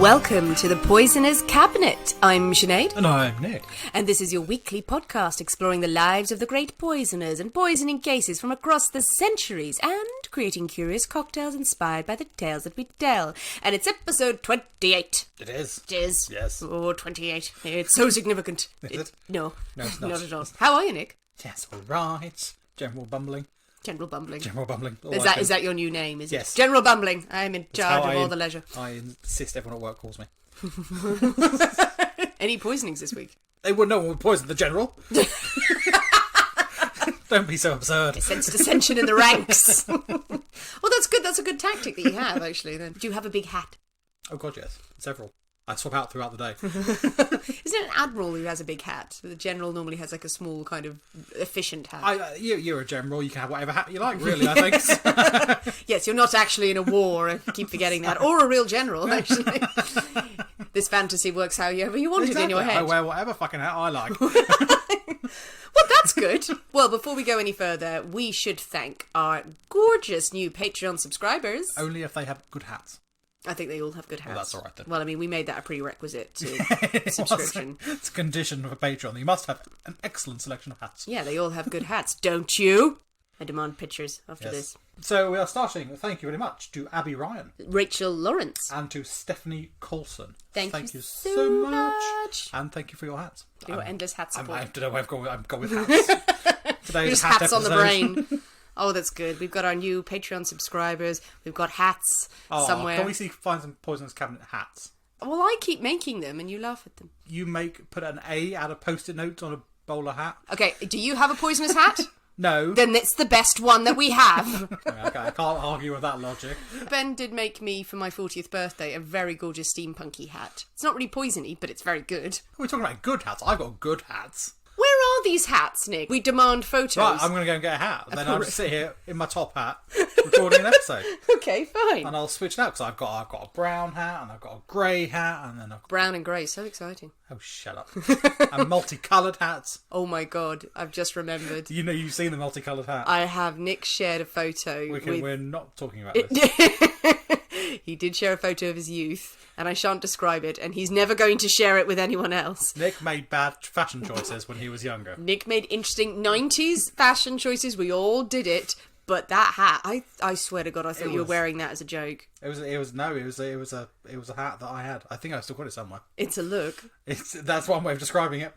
Welcome to the Poisoner's Cabinet. I'm Sinead. And I'm Nick. And this is your weekly podcast exploring the lives of the great poisoners and poisoning cases from across the centuries and creating curious cocktails inspired by the tales that we tell. And it's episode 28. It is. It is. Yes. Oh, 28. It's so significant. Is it? No. No, it's not. Not at all. How are you, Nick? Yes, all right. General bumbling. General Bumbling. General bumbling. Is that your new name, is Yes. it? General Bumbling. I'm in charge of all the leisure. I insist everyone at work calls me. Any poisonings this week? No one would poison the general. Don't be so absurd. I sense dissension in the ranks. Well, that's good. That's a good tactic that you have, actually, then. Do you have a big hat? Oh, God, yes. Several. I swap out throughout the day. Isn't it an admiral who has a big hat? The general normally has like a small kind of efficient hat. You're a general. You can have whatever hat you like, really, I think. Yes, you're not actually in a war. I keep forgetting that. Or a real general, actually. This fantasy works however you want it in your head. I wear whatever fucking hat I like. Well, that's good. Well, before we go any further, we should thank our gorgeous new Patreon subscribers. Only if they have good hats. I think they all have good hats. Well, that's all right then. Well, I mean, we made that a prerequisite to subscription. It's a condition for Patreon. You must have an excellent selection of hats. Yeah, they all have good hats, don't you? I demand pictures after this. So we are starting, thank you very much, to Abby Ryan. Rachel Lawrence. And to Stephanie Colson. Thank you so much. And thank you for your hats. Your endless hat support. I don't know where I've gone with hats. Today's hat hats episode. on the brain. Oh, that's good. We've got our new Patreon subscribers. We've got hats somewhere. Can we find some Poisonous Cabinet hats? Well, I keep making them and you laugh at them. You put an A out of Post-it notes on a bowler hat? Okay, do you have a poisonous hat? No. Then it's the best one that we have. Okay, I can't argue with that logic. Ben did make me, for my 40th birthday, a very gorgeous steampunky hat. It's not really poisony, but it's very good. We're talking about good hats. I've got good hats. Where are these hats, Nick? We demand photos. Right, I'm going to go and get a hat. Then I'll just sit here in my top hat recording an episode. Okay, fine. And I'll switch it out because I've got a brown hat and I've got a grey hat and then brown and grey, so exciting. Oh, shut up. And multicoloured hats. Oh my God, I've just remembered. You've seen the multicoloured hat. I have. Nick shared a photo. We're not talking about this. He did share a photo of his youth, and I shan't describe it, and he's never going to share it with anyone else. Nick made bad fashion choices when he was younger. Nick made interesting 90s fashion choices. We all did it. But that hat, I swear to God, I thought you were wearing that as a joke. It was a hat that I had. I think I've still got it somewhere. It's a look. That's one way of describing it.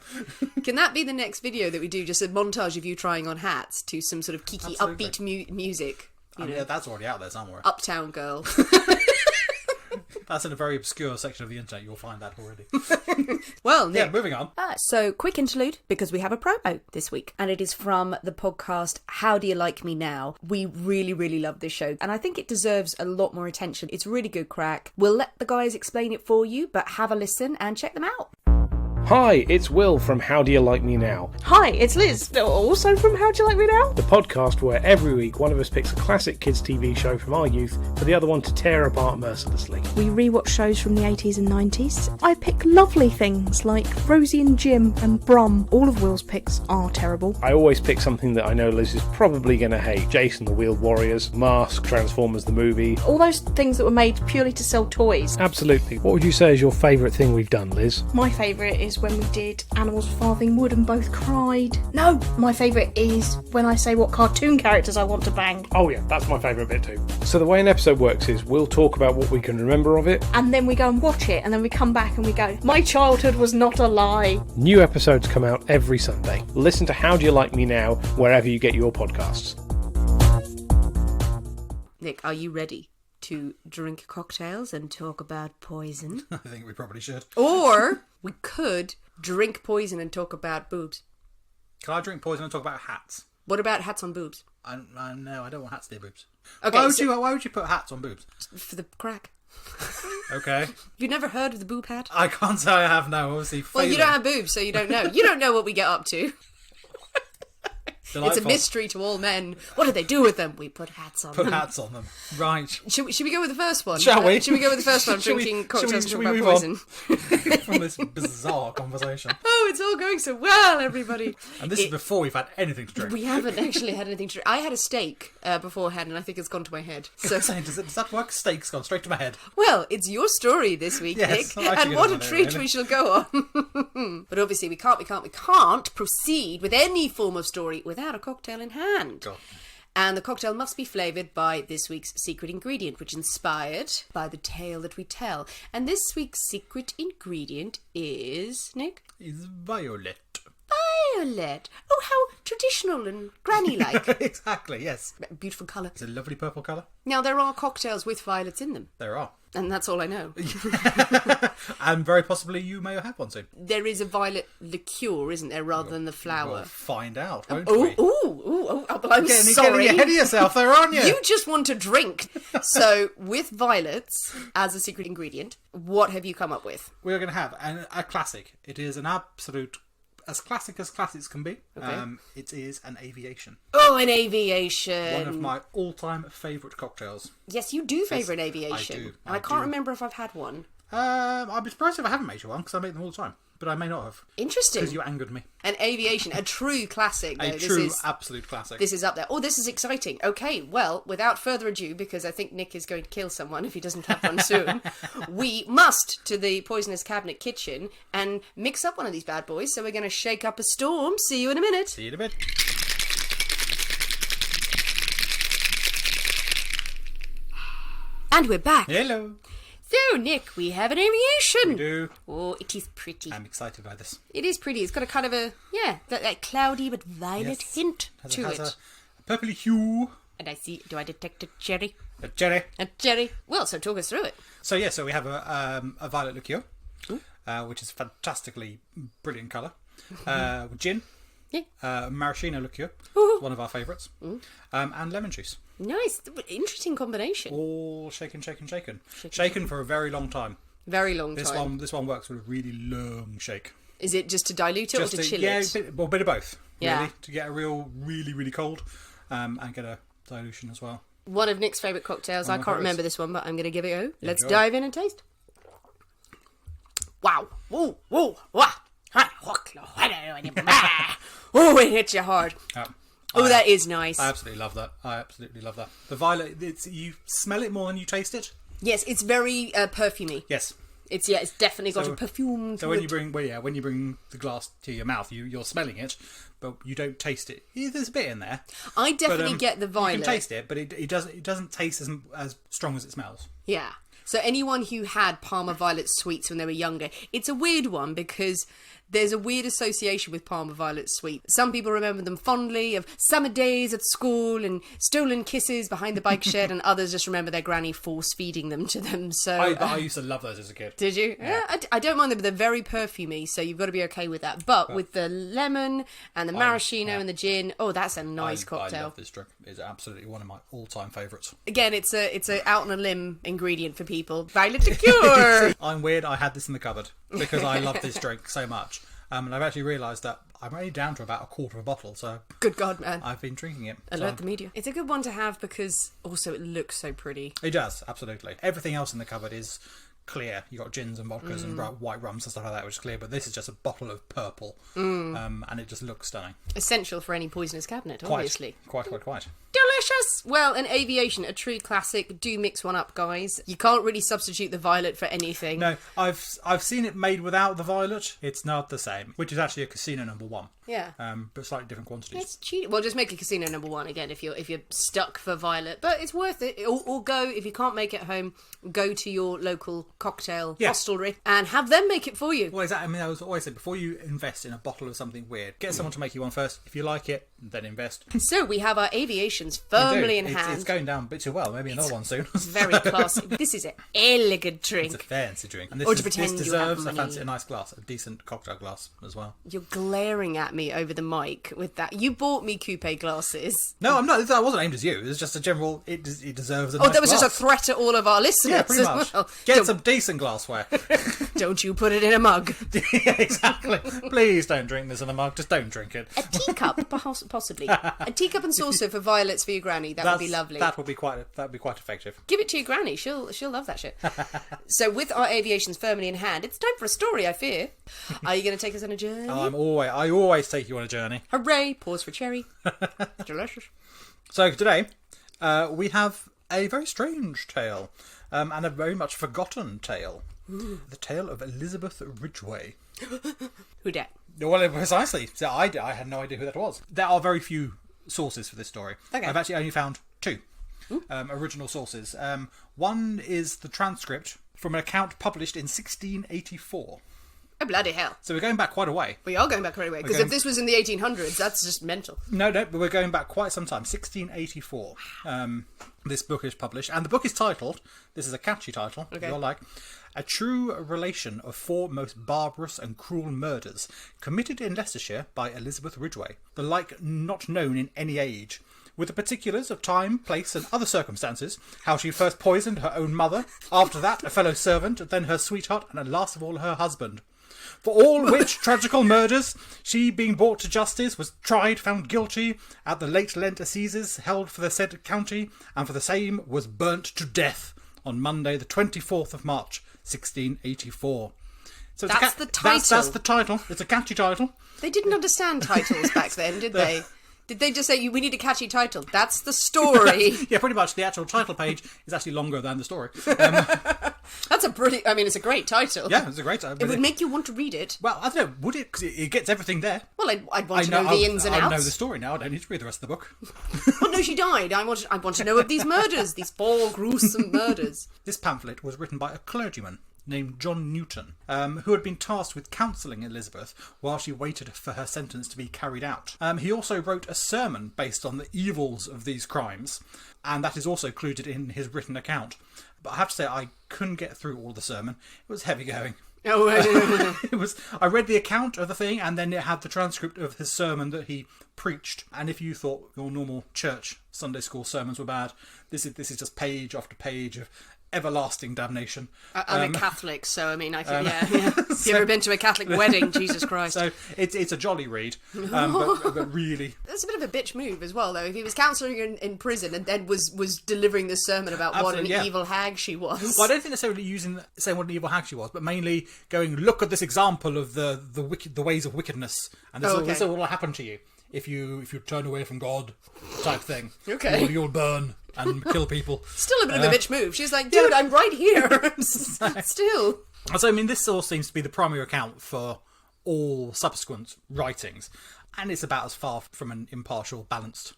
Can that be the next video that we do? Just a montage of you trying on hats to some sort of kiki, Absolutely. upbeat music. Yeah, that's already out there somewhere. Uptown Girl. That's in a very obscure section of the internet. You'll find that already. Well, Nick. Yeah, moving on. So, quick interlude, because we have a promo this week. And it is from the podcast, How Do You Like Me Now? We really, really love this show. And I think it deserves a lot more attention. It's really good crack. We'll let the guys explain it for you, but have a listen and check them out. Hi, it's Will from How Do You Like Me Now? Hi, it's Liz, also from How Do You Like Me Now? The podcast where every week one of us picks a classic kids' TV show from our youth for the other one to tear apart mercilessly. We rewatch shows from the 80s and 90s. I pick lovely things like Rosie and Jim and Brum. All of Will's picks are terrible. I always pick something that I know Liz is probably going to hate. Jason the Wheeled Warriors, Mask, Transformers the movie. All those things that were made purely to sell toys. Absolutely. What would you say is your favourite thing we've done, Liz? My favourite is when we did Animals Farthing Wood and both cried. No, my favourite is when I say what cartoon characters I want to bang. Oh yeah, that's my favourite bit too. So the way an episode works is we'll talk about what we can remember of it. And then we go and watch it, and then we come back and we go, my childhood was not a lie. New episodes come out every Sunday. Listen to How Do You Like Me Now wherever you get your podcasts. Nick, are you ready to drink cocktails and talk about poison? I think we probably should. Or we could drink poison and talk about boobs. Can I drink poison and talk about hats? What about hats on boobs? No, I don't want hats near boobs. Okay, Why would you put hats on boobs? For the crack. Okay. Have you never heard of the boob hat? I can't say I have now, obviously. Well, you don't have boobs, so you don't know. You don't know what we get up to. It's a Delightful. mystery to all men. What do they do with them? We put hats on Put them. hats on them. Right. Should we go with the first one? Shall we? Should we go with the first one? Shall we- Drinking shall we- cocktails and shall talking we about move poison. From this bizarre conversation. Oh, it's all going so well, everybody. And this is before we've had anything to drink. We haven't actually had anything to. I had a steak beforehand, and I think it's gone to my head. So, Saying, does that work? Steak's gone straight to my head. well, it's your story this week, Yes, Nick, I'm actually and gonna what a go there, treat really. we shall go on. But obviously, we can't proceed with any form of story without a cocktail in hand. God. And the cocktail must be flavoured by this week's secret ingredient, which is inspired by the tale that we tell. And this week's secret ingredient is, Nick? Is violet. Violet. Oh, how traditional and granny-like. Exactly, yes. Beautiful colour. It's a lovely purple colour. Now, there are cocktails with violets in them. There are. And that's all I know. And very possibly you may have one soon. There is a violet liqueur, isn't there, rather than the flower? We'll find out, won't Oh, we? I'm Getting sorry. ahead of yourself there, aren't you? You just want to drink. So, with violets as a secret ingredient, what have you come up with? We're going to have a classic. It is an absolute, as classics can be. Okay. It is an aviation. Oh, an aviation. One of my all-time favourite cocktails. Yes, you do favour an aviation. I do, And I can't remember if I've had one. I'd be surprised if I haven't made you one, because I make them all the time. But I may not have. Interesting. Because you angered me. An aviation, a true classic. A though. true, absolute classic. This is up there. Oh, this is exciting. Okay, well, without further ado, because I think Nick is going to kill someone if he doesn't have one soon, we must to the Poisonous Cabinet kitchen and mix up one of these bad boys. So we're going to shake up a storm. See you in a minute. See you in a bit. And we're back. Hello. So, Nick, we have an aviation. We do. Oh, it is pretty. I'm excited by this. It is pretty. It's got a kind of a, that cloudy but violet Yes. hint to Has it. a purpley hue. And I see, do I detect a cherry? A cherry. A cherry. Well, so talk us through it. So we have a violet liqueur, which is fantastically brilliant colour. Gin. Yeah. Maraschino liqueur, Ooh. one of our favourites. And lemon juice. Nice. Interesting combination. All shaken. Shaken for a very long time. Very long time. This one works with a really long shake. Is it just to dilute it or to chill it? A bit of both. Yeah. Really, to get a real, really cold, and get a dilution as well. One of Nick's favourite cocktails. I One of my can't remember favourites. this one, but I'm going to give it a go. Let's Enjoy. dive in and taste. Wow. Whoa. Wah. Oh, it hits you hard. Oh, that is nice. I absolutely love that. The violet, you smell it more than you taste it. Yes, it's very perfumey. Yes. It's definitely got a perfume. So when you bring the glass to your mouth, you're smelling it, but you don't taste it. Yeah, there's a bit in there. I definitely get the violet. You can taste it, but it doesn't taste as strong as it smells. Yeah. So anyone who had Parma Violet sweets when they were younger, it's a weird one because there's a weird association with Parma Violet sweet. Some people remember them fondly of summer days at school and stolen kisses behind the bike shed, and others just remember their granny force feeding them to them. So I used to love those as a kid. did you? Yeah, I don't mind them, but they're very perfumey, so you've got to be okay with that. But with the lemon and the maraschino and the gin, oh, that's a nice I cocktail. love this drink. It's absolutely one of my all-time favourites. Again, it's a out on a limb ingredient for people. Violet liqueur. I'm weird. I had this in the cupboard because I love this drink so much. And I've actually realised that I'm only down to about a quarter of a bottle, so Good God, man. I've been drinking it. Alert the media. It's a good one to have because also it looks so pretty. It does, absolutely. Everything else in the cupboard is clear. You've got gins and vodkas and white rums and stuff like that, which is clear, but this is just a bottle of purple. And it just looks stunning. Essential for any poisonous cabinet, obviously. Quite. Delicious! Well, an aviation, a true classic. Do mix one up, guys. You can't really substitute the violet for anything. No, I've seen it made without the violet. It's not the same, which is actually a Casino #1. Yeah. But slightly different quantities. It's cheating. Well, just make a Casino #1 again if you're stuck for violet, but it's worth it. Or go, if you can't make it home, go to your local cocktail hostelry and have them make it for you. Well, exactly. I mean, I was always say before you invest in a bottle of something weird, get someone to make you one first. If you like it, then invest. So we have our aviations firmly in hand. It's going down a bit too well. Maybe another one soon. Very classy. This is an elegant drink. It's a fancy drink. And Or to this pretend you have deserves money. a nice glass, a decent cocktail glass as well. You're glaring at me over the mic with that. You bought me coupe glasses. No, I'm not. That wasn't aimed at you. It was just a general. It deserves a Oh, nice that was glass. just a threat to all of our listeners Yeah, pretty as much. well. Get some decent glassware. Don't you put it in a mug. Yeah, exactly. Please don't drink this in a mug. Just don't drink it. A teacup, possibly. A teacup and saucer for violets for your granny. That would be lovely. That would be quite effective. Give it to your granny. She'll love that shit. So with our aviations firmly in hand, it's time for a story, I fear. Are you going to take us on a journey? I always take you on a journey. Hooray! Pause for cherry. Delicious. So today, we have a very strange tale, and a very much forgotten tale. Ooh. The tale of Elizabeth Ridgeway. Who dat? Well, precisely. So I had no idea who that was. There are very few sources for this story. Okay. I've actually only found two original sources. One is the transcript from an account published in 1684. Oh, bloody hell. So we're going back quite a way. We are going back right away, because if this was in the 1800s, that's just mental. No, but we're going back quite some time. 1684. This book is published, and the book is titled, this is a catchy title, Okay. you'll like, A True Relation of Four Most Barbarous and Cruel Murders, committed in Leicestershire by Elizabeth Ridgeway, the like not known in any age, with the particulars of time, place, and other circumstances, how she first poisoned her own mother, after that a fellow servant, then her sweetheart, and at last of all her husband. For all which tragical murders, she being brought to justice, was tried, found guilty, at the late Lent assizes, held for the said county, and for the same was burnt to death on Monday the 24th of March, 1684. So That's the title. That's the title. It's a catchy title. They didn't understand titles back then, did they? Did they just say, we need a catchy title? That's the story. Yeah, pretty much. The actual title page is actually longer than the story. That's a brilliant... I mean, it's a great title. Yeah, it's a great title. It would make you want to read it. Well, I don't know, would it? Because it gets everything there. Well, I'd want to know the ins and outs. I know the story now. I don't need to read the rest of the book. Well, no, she died. I want to know of these murders, these four gruesome murders. This pamphlet was written by a clergyman named John Newton, who had been tasked with counselling Elizabeth while she waited for her sentence to be carried out. He also wrote a sermon based on the evils of these crimes, and that is also included in his written account. But I have to say, I couldn't get through all the sermon. It was heavy going. Oh, It was. I read the account of the thing, and then it had the transcript of his sermon that he preached. And if you thought your normal church Sunday school sermons were bad, this is just page after page of everlasting damnation. I'm a Catholic, so I mean, I think, yeah. Have you ever been to a Catholic wedding? Jesus Christ. So it's a jolly read, but really... That's a bit of a bitch move as well, though. If he was counselling in prison and then was delivering this sermon about what an Absolutely, yeah. evil hag she was. Well, I don't think necessarily saying what an evil hag she was, but mainly going, look at this example of the ways of wickedness, and this will happen to you if you turn away from God, type thing. Okay. You'll burn and kill people. Still a bit of a bitch move. She's like, dude, I'm right here. Still. So, I mean, this source seems to be the primary account for all subsequent writings. And it's about as far from an impartial, balanced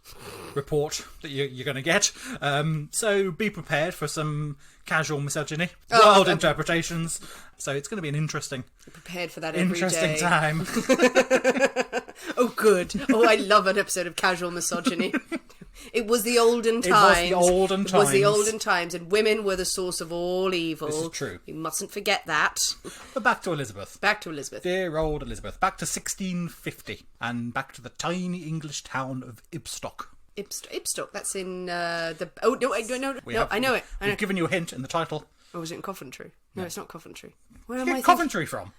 report that you're going to get. So be prepared for some casual misogyny, wild interpretations. So it's going to be an interesting... Prepared for that every day. time. Oh, good. Oh, I love an episode of casual misogyny. It was the olden times. It was the olden times. And women were the source of all evil. This is true. You mustn't forget that. But back to Elizabeth. Dear old Elizabeth. Back to 1650. And back to the tiny English town of Ibstock. Ibstock, that's in the... Oh, no, I know it. We've given you a hint in the title. Oh, was it in Coventry? No, it's not Coventry. Where Where am I did Coventry from?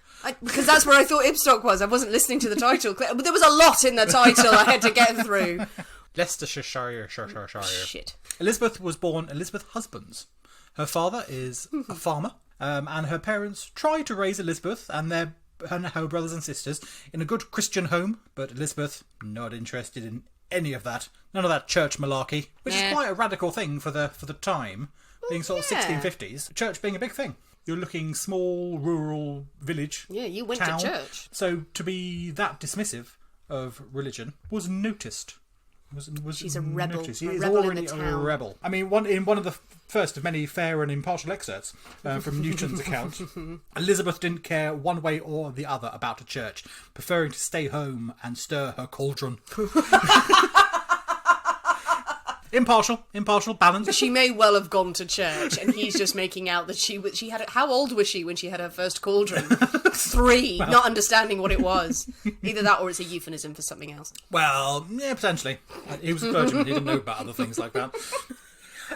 Because that's where I thought Ibstock was. I wasn't listening to the title. But there was a lot in the title I had to get through. Leicestershire. Shit. Elizabeth was born Elizabeth Husbands. Her father is a farmer, and her parents tried to raise Elizabeth and her brothers and sisters in a good Christian home, but Elizabeth not interested in any of that. None of that church malarkey, which is quite a radical thing for the time, being sort of 1650s. Church being a big thing. You're looking small, rural village. Yeah, you went town. to church. So to be that dismissive of religion was noticed. She's a rebel. She A is rebel in already the a town. rebel. I mean, in one of the first of many fair and impartial excerpts from Newton's account, Elizabeth didn't care one way or the other about a church, preferring to stay home and stir her cauldron. Impartial, balanced. She may well have gone to church, and he's just making out that she had. How old was she when she had her first cauldron? 3, not understanding what it was. Either that, or it's a euphemism for something else. Well, yeah, potentially. He was a clergyman. He didn't know about other things like that.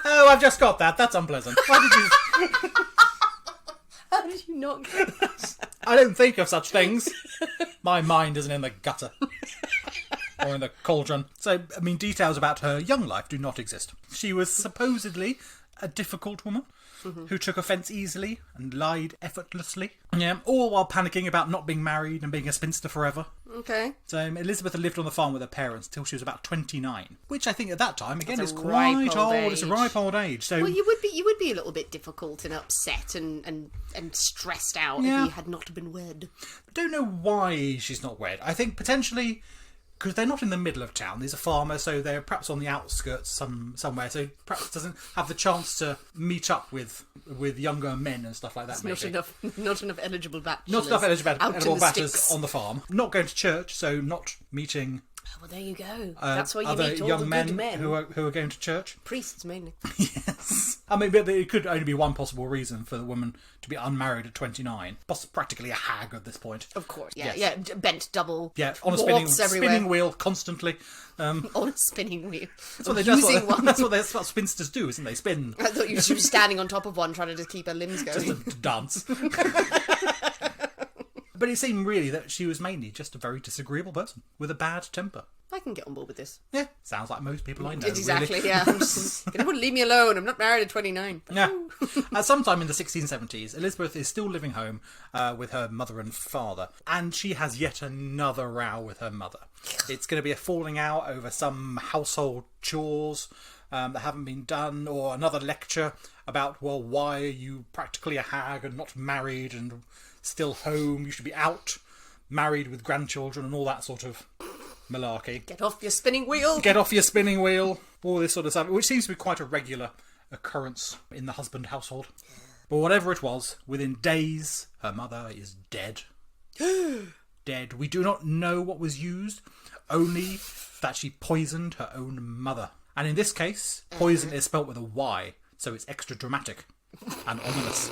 Oh, I've just got that. That's unpleasant. Why did you? How did you not get that? I don't think of such things. My mind isn't in the gutter. Or in the cauldron. So, I mean, details about her young life do not exist. She was supposedly a difficult woman who took offence easily and lied effortlessly. Yeah, all while panicking about not being married and being a spinster forever. Okay. So Elizabeth had lived on the farm with her parents till she was about 29, which I think at that time, again, That's is a quite ripe old. old It's a age. ripe old age. So Well, you would be a little bit difficult and upset and stressed out if Yeah. you had not been wed. don't know why she's not wed. I think potentially because they're not in the middle of town. There's a farmer, so they're perhaps on the outskirts somewhere. So perhaps doesn't have the chance to meet up with younger men and stuff like that. Not enough eligible bachelors. Not enough eligible out in the bachelors sticks. on the farm. Not going to church, so not meeting Well, there you go. That's where you other meet all young the men, good men. who are going to church. Priests mainly. Yes. I mean, but it could only be one possible reason for the woman to be unmarried at 29. Practically a hag at this point. Of course. Yeah. Yes. Yeah. Bent double. Yeah, on a warts everywhere. spinning wheel constantly. On a spinning wheel. That's one. That's what spinsters do, isn't they? Spin. I thought she was standing on top of one trying to just keep her limbs going. Just to dance. But it seemed really that she was mainly just a very disagreeable person with a bad temper. I can get on board with this. Yeah, sounds like most people I know. Exactly, really. yeah. I'm just, can everyone leave me alone? I'm not married at 29. Yeah. Sometime in the 1670s, Elizabeth is still living home with her mother and father, and she has yet another row with her mother. It's going to be a falling out over some household chores that haven't been done, or another lecture about, well, why are you practically a hag and not married and still home? You should be out, married with grandchildren and all that sort of malarkey. Get off your spinning wheel. Get off your spinning wheel. All this sort of stuff, which seems to be quite a regular occurrence in the husband household. But whatever it was, within days, her mother is dead. Dead. We do not know what was used, only that she poisoned her own mother. And in this case, poison is spelt with a Y, so it's extra dramatic and ominous.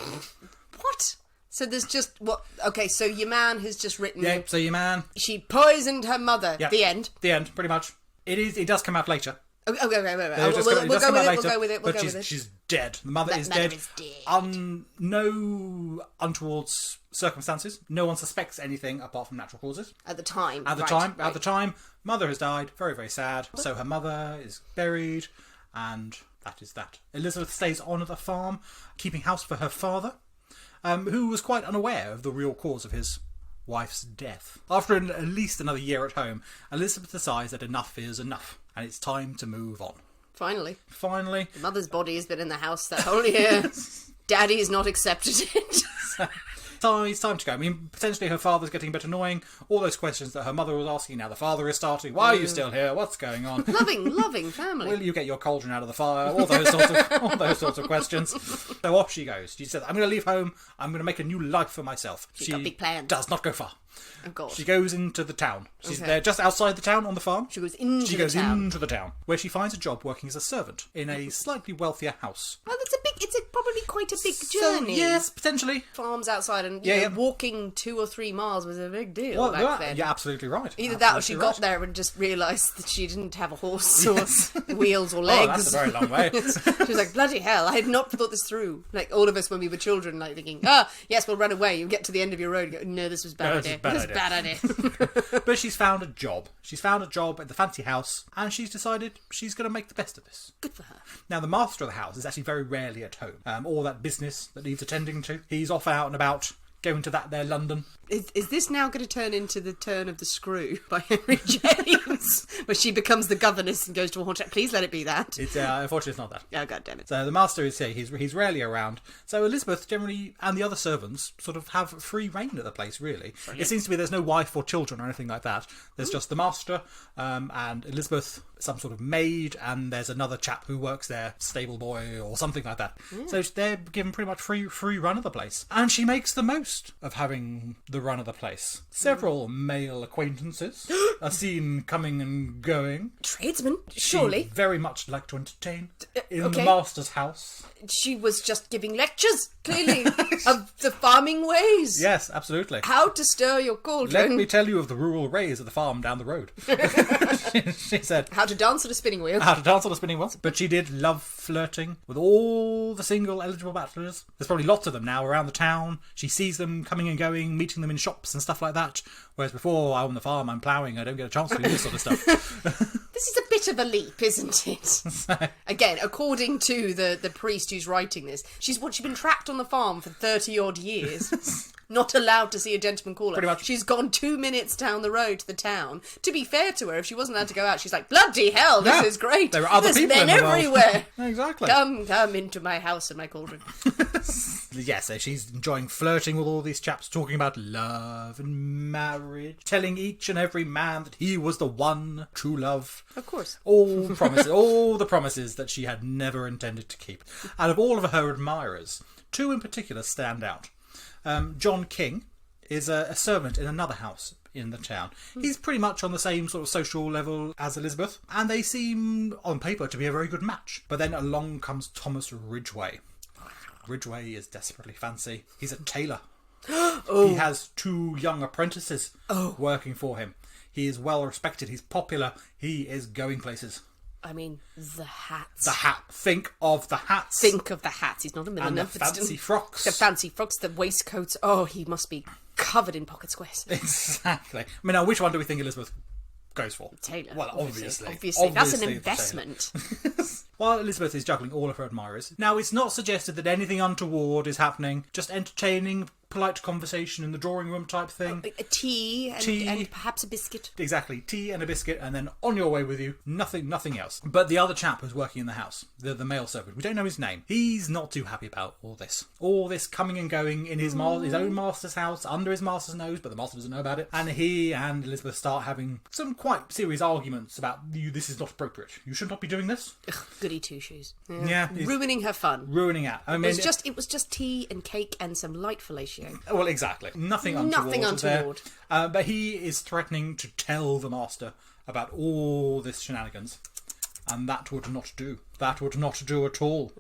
What? So there's just what? Okay, so your man has just written. Yeah, so your man. She poisoned her mother. Yeah, The end. The end, pretty much. It does come out later. Okay, right. It does We'll come out go with it. We'll but go with it. she's dead. The mother is mother dead. is dead. No untoward circumstances. No one suspects anything apart from natural causes. At the time. At the right. time, mother has died. Very, very sad. So her mother is buried, and that is that. Elizabeth stays on at the farm, keeping house for her father, who was quite unaware of the real cause of his wife's death. After at least another year at home, Elizabeth decides that enough is enough, and it's time to move on. Finally. Finally. Mother's body has been in the house that whole year. Daddy has not accepted it. It's time to go. I mean, potentially her father's getting a bit annoying. All those questions that her mother was asking, now the father is starting. Why are you still here? What's going on? Loving family. Will you get your cauldron out of the fire? All those sorts of questions. So off she goes. She says, I'm going to leave home. I'm going to make a new life for myself. She's got big plans. Does not go far. Oh, God. She goes into the town. She's Okay. there just outside the town on the farm. She goes into the town. into the town, where she finds a job working as a servant in a slightly wealthier house. Oh, it's probably quite a big So, journey. yes, potentially. Farms outside and Yeah, you know, yeah. walking 2 or 3 miles was a big deal Well, back then. you're absolutely right. Either that or she Absolutely got right. there and just realised that she didn't have a horse or Yes. wheels or Oh, legs. that's a very long way. She was like, bloody hell, I had not thought this through. Like all of us when we were children, like thinking, yes, we'll run away. You get to the end of your road and go, no, this was bad No, idea. this This is was bad bad idea. But she's found a job. She's found a job at the fancy house, and she's decided she's going to make the best of this. Good for her. Now, the master of the house is actually very rarely at home. All that business that needs attending to. He's off out and about, going to that there London. Is this now going to turn into the turn of the screw by Henry James, where she becomes the governess and goes to a haunted? Please let it be that. It's unfortunately it's not that. Oh, God damn it. So the master is here. He's rarely around. So Elizabeth generally and the other servants sort of have free reign at the place. Really, it seems to be there's no wife or children or anything like that. There's just the master and Elizabeth, some sort of maid, and there's another chap who works there, stable boy or something like that. So they're given pretty much free run of the place, and she makes the most boast of having the run of the place. Several male acquaintances are seen coming and going. Tradesman, surely. She very much liked to entertain in okay. the master's house. She was just giving lectures, clearly, of the farming ways. Yes, absolutely. How to stir your cauldron. Let me tell you of the rural ways of the farm down the road. She said... How to dance on a spinning wheel. How to dance on a spinning wheel. But she did love flirting with all the single eligible bachelors. There's probably lots of them now around the town. She sees them coming and going, meeting them in shops and stuff like that. Whereas before, I'm on the farm, I'm ploughing, I don't get a chance to do this sort of stuff. This is a bit of a leap, isn't it? Again, according to the priest who's writing this, she's been trapped on the farm for 30-odd years. Not allowed to see a gentleman caller. Pretty much. She's gone 2 minutes down the road to the town. To be fair to her, if she wasn't allowed to go out, she's like, bloody hell, this is great. There are other There's people men in the world. everywhere. Exactly. Come into my house and my cauldron. Yes, so she's enjoying flirting with all these chaps, talking about love and marriage, telling each and every man that he was the one true love. Of course. All promises, all the promises that she had never intended to keep. Out of all of her admirers, two in particular stand out. John King is a servant in another house in the town. He's pretty much on the same sort of social level as Elizabeth, and they seem, on paper, to be a very good match. But then along comes Thomas Ridgeway. Ridgeway is desperately fancy. He's a tailor. He has 2 young apprentices working for him. He is well respected. He's popular. He is going places. I mean, the hats. The hat. Think of the hats. Think of the hats. He's not a milliner. And the but still- fancy frocks. The fancy frocks, the waistcoats. Oh, he must be covered in pocket squares. Exactly. I mean, now, which one do we think Elizabeth goes for? Tailor. Well, obviously. Obviously. That's an the tailor. investment. While Elizabeth is juggling all of her admirers. Now, it's not suggested that anything untoward is happening. Just entertaining, polite conversation in the drawing room type thing. A tea and perhaps a biscuit. Exactly. Tea and a biscuit, and then on your way with you. Nothing else. But the other chap who's working in the house, the male servant, we don't know his name. He's not too happy about all this. All this coming and going in his own master's house, under his master's nose, but the master doesn't know about it. And he and Elizabeth start having some quite serious arguments about, this is not appropriate. You should not be doing this. Ugh, goody two-shoes. Yeah. Ruining her fun. Ruining it. I mean, It was just tea and cake and some light fellatio. Well, exactly. Nothing untoward. There. But he is threatening to tell the master about all this shenanigans. And that would not do. That would not do at all.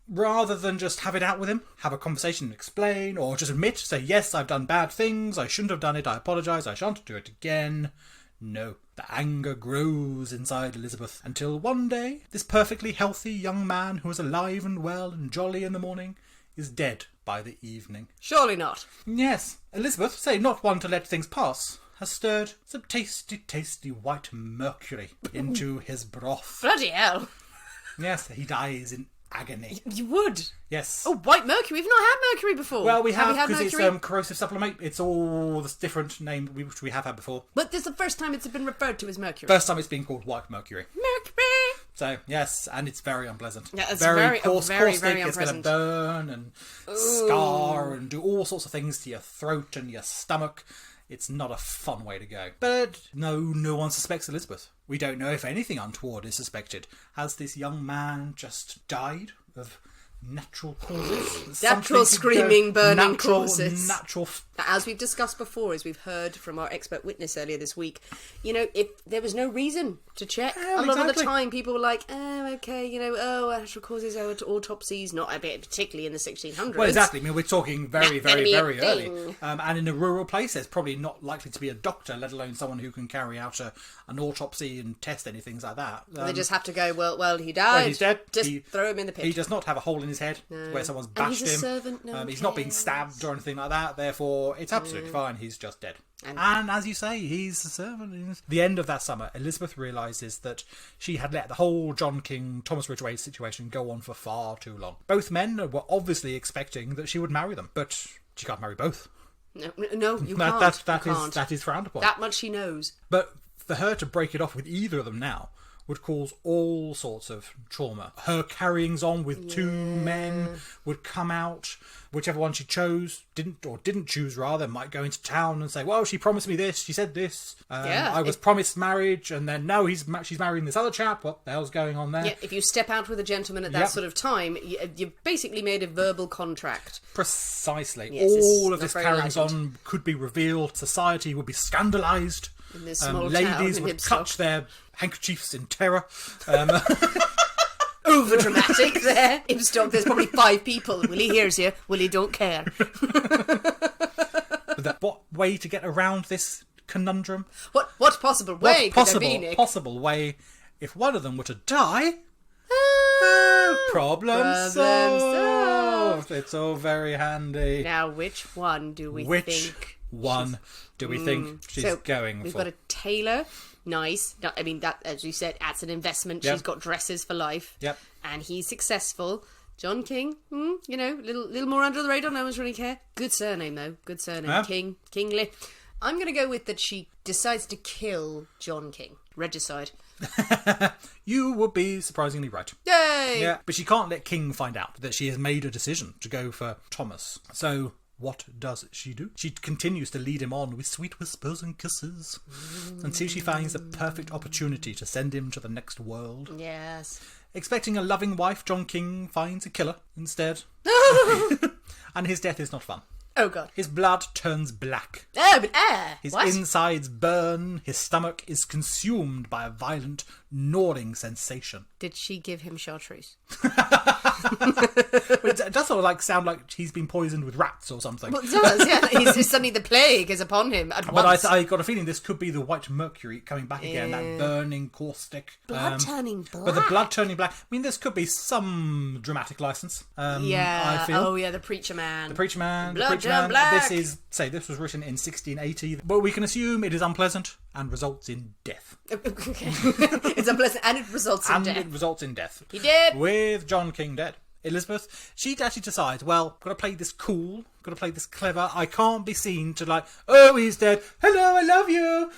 Rather than just have it out with him, have a conversation and explain, or just admit, say, yes, I've done bad things, I shouldn't have done it, I apologise, I shan't do it again. No. The anger grows inside Elizabeth until one day, this perfectly healthy young man who was alive and well and jolly in the morning is dead by the evening. Surely not. Yes, Elizabeth, say not one to let things pass, has stirred some tasty white mercury into his broth. Bloody hell. Yes, he dies in agony. You would. Yes. Oh, white mercury. We've not had mercury before. Well, we Have have, we had because it's mercury? corrosive sublimate. It's all this different name which we have had before. But this is the first time it's been referred to as mercury. First time it's been called white mercury. Mercury. So, yes, and it's very unpleasant. Yeah, it's very very caustic. very It's going to unpleasant. burn and scar and do all sorts of things to your throat and your stomach. It's not a fun way to go. But no one suspects Elizabeth. We don't know if anything untoward is suspected. Has this young man just died of natural causes? Natural screaming, burning causes. causes. As we've discussed before, as we've heard from our expert witness earlier this week, if there was no reason to check, a lot of the time people were like, natural causes, autopsies, not a bit, particularly in the 1600s. Well, exactly. I mean, we're talking very, Not gonna very, be a very early. thing. And in a rural place, there's probably not likely to be a doctor, let alone someone who can carry out an autopsy and test anything like that. They just have to go, well, he died. Well, he's dead. Just throw him in the pit. He does not have a hole in his head where someone's And bashed he's a him. servant, no one He's not being cares. stabbed or anything like that. Therefore, it's absolutely fine. He's just dead. And as you say, he's a servant. The end of that summer, Elizabeth realises that she had let the whole John King, Thomas Ridgeway situation go on for far too long. Both men were obviously expecting that she would marry them, but she can't marry both. No, you can't. That is frowned upon. That much she knows. But for her to break it off with either of them now would cause all sorts of trauma. Her carryings on with two men would come out. Whichever one she didn't choose rather, might go into town and say, well, she promised me this, she said this. I was promised marriage, and then no, she's marrying this other chap. What the hell's going on there? Yeah, if you step out with a gentleman at that sort of time, you've basically made a verbal contract. Precisely. Yes, all of this carryings on could be revealed. Society would be scandalised. In this small ladies town would clutch their handkerchiefs in terror. Over dramatic there. Ibstock, there's probably 5 people. Willie hears you. Willie don't care. But what way to get around this conundrum? What possible way could there be, Nick? Possible way, if one of them were to die, problem solved. It's all very handy. Now, which one do we think? Which one do we think she's going for? We've got a tailor. Nice. I mean, that, as you said, that's an investment. Yep. She's got dresses for life. Yep. And he's successful. John King, little more under the radar. No one's really care. Good surname, though. Good surname. Yeah. King. Kingly. I'm going to go with that she decides to kill John King. Regicide. You would be surprisingly right. Yay! Yeah, but she can't let King find out that she has made a decision to go for Thomas. So what does she do? She continues to lead him on with sweet whispers and kisses until she finds the perfect opportunity to send him to the next world. Yes. Expecting a loving wife, John King finds a killer instead. And his death is not fun. Oh, God. His blood turns black. Oh, but air. His What? insides burn. His stomach is consumed by a violent, gnawing sensation. Did she give him chartreuse? It does sort of sound like he's been poisoned with rats or something. Well, it does, yeah. Suddenly the plague is upon him at But once. I got a feeling this could be the white mercury coming back again, that burning caustic. Blood turning black. But the blood turning black, I mean, this could be some dramatic license. Yeah. I feel. Oh, yeah, the preacher man. The preacher man. Blood The preacher turn man. black. This was written in 1680, but we can assume it is unpleasant and results in death. Okay. It's unpleasant and it results in death. It results in death. He did. With John King dead. Elizabeth, she actually decides, well, got to play this cool, got to play this clever. I can't be seen to oh, he's dead. Hello, I love you.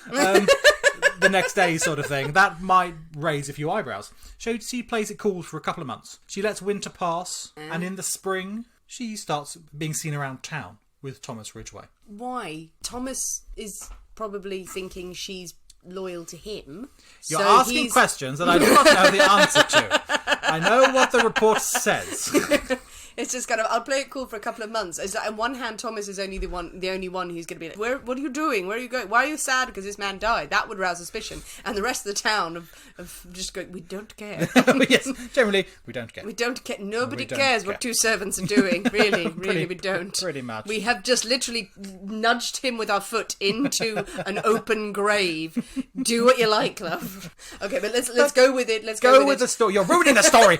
The next day sort of thing. That might raise a few eyebrows. So she plays it cool for a couple of months. She lets winter pass, and in the spring, she starts being seen around town with Thomas Ridgeway. Why? Thomas is probably thinking she's loyal to him. You're so asking questions that I do not know the answer to. I know what the report says. It's just kind of, I'll play it cool for a couple of months. It's on one hand, Thomas is only the only one who's going to be like, what are you doing? Where are you going? Why are you sad because this man died? That would rouse suspicion. And the rest of the town of just going, we don't care. Yes, generally, we don't care. We don't care. Nobody We don't cares care. what 2 servants are doing. Really, we don't. Pretty much. We have just literally nudged him with our foot into an open grave. Do what you like, love. Okay, but let's go with it. Let's Go with the story. You're ruining the story.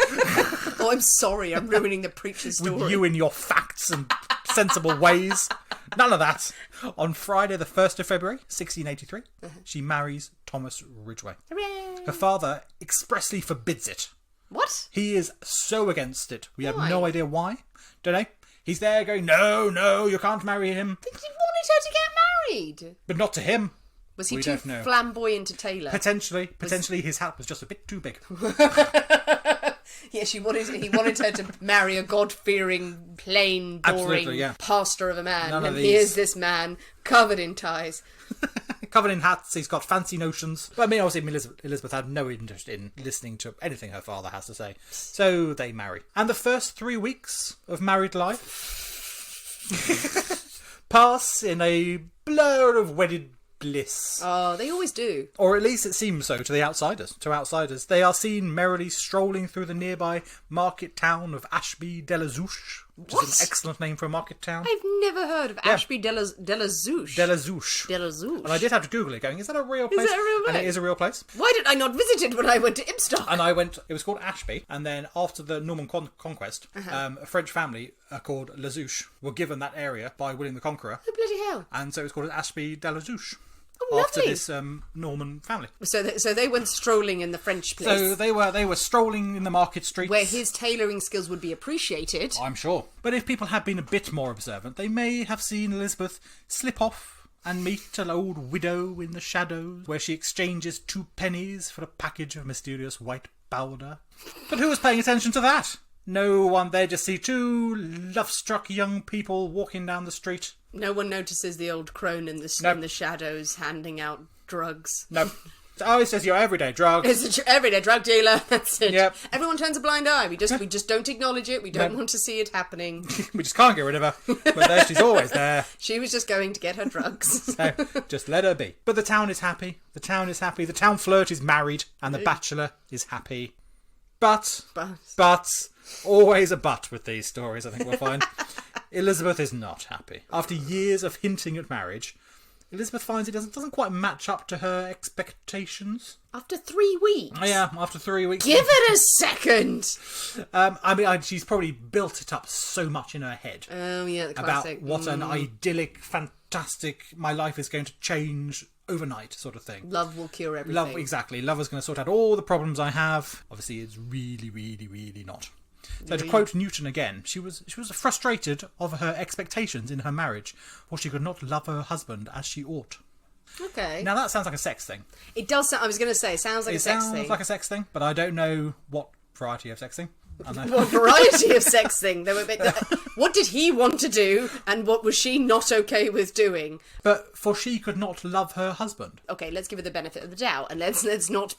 Oh, I'm sorry. I'm ruining the preacher's story. With you and your facts and sensible ways. None of that. On Friday the 1st of February, 1683, she marries Thomas Ridgeway. Hooray! Her father expressly forbids it. What? He is so against it. We have Why? no idea why. Don't know. He's there going, no, you can't marry him. He wanted her to get married. But not to him. Was he We too don't know. flamboyant a tailor? Potentially his hat was just a bit too big. Yes, he wanted her to marry a God-fearing, plain, boring Absolutely, yeah. pastor of a man. None of And these. here's this man covered in ties. Covered in hats, he's got fancy notions. But I mean, obviously, Elizabeth had no interest in listening to anything her father has to say. So they marry. And the first 3 weeks of married life pass in a blur of wedded bliss. Oh, they always do. Or at least it seems so to the outsiders. To outsiders, they are seen merrily strolling through the nearby market town of Ashby de la Zouche, which What? is an excellent name for a market town. I've never heard of Ashby de la Zouche. De la Zouche. De la Zouche. And I did have to Google it, going, is that a real place? that a real And place? it is a real place. Why did I not visit it when I went to Ibstock? And I went, it was called Ashby, and then after the Norman conquest, a French family called La Zouche were given that area by William the Conqueror, Oh, bloody hell. and so it was called Ashby de la Zouche. Oh, After lovely. this Norman family. So they went strolling in the French place. So they were strolling in the market streets. where his tailoring skills would be appreciated. I'm sure. But if people had been a bit more observant, they may have seen Elizabeth slip off and meet an old widow in the shadows, where she exchanges 2 pennies for a package of mysterious white powder. But who was paying attention to that? No one. They just see 2 love-struck young people walking down the street. No one notices the old crone in the shadows handing out drugs. No. Oh, it's just your everyday drug. It's an everyday drug dealer. That's it. Yep. Everyone turns a blind eye. We just don't acknowledge it. We don't want to see it happening. We just can't get rid of her. But there, she's always there. She was just going to get her drugs. So just let her be. But the town is happy. The town is happy. The town flirt is married, and the bachelor is happy. But, always a but with these stories, I think we'll find. Elizabeth is not happy. After years of hinting at marriage, Elizabeth finds it doesn't quite match up to her expectations. After 3 weeks? Yeah, after 3 weeks. Give it a second! She's probably built it up so much in her head. Oh, yeah, the classic. About what an idyllic, fantastic, my life is going to change overnight sort of thing. Love will cure everything. Love, exactly. Love is going to sort out all the problems I have. Obviously, it's really, really, really not. So to quote Newton again, she was frustrated of her expectations in her marriage, for she could not love her husband as she ought. Okay. Now that sounds like a sex thing. It does sound, I was going to say, it sounds like a sex thing. It sounds like a sex thing, but I don't know what variety of sex thing. What variety of sex thing? What did he want to do, and what was she not okay with doing? But for she could not love her husband. Okay, let's give her the benefit of the doubt, and let's not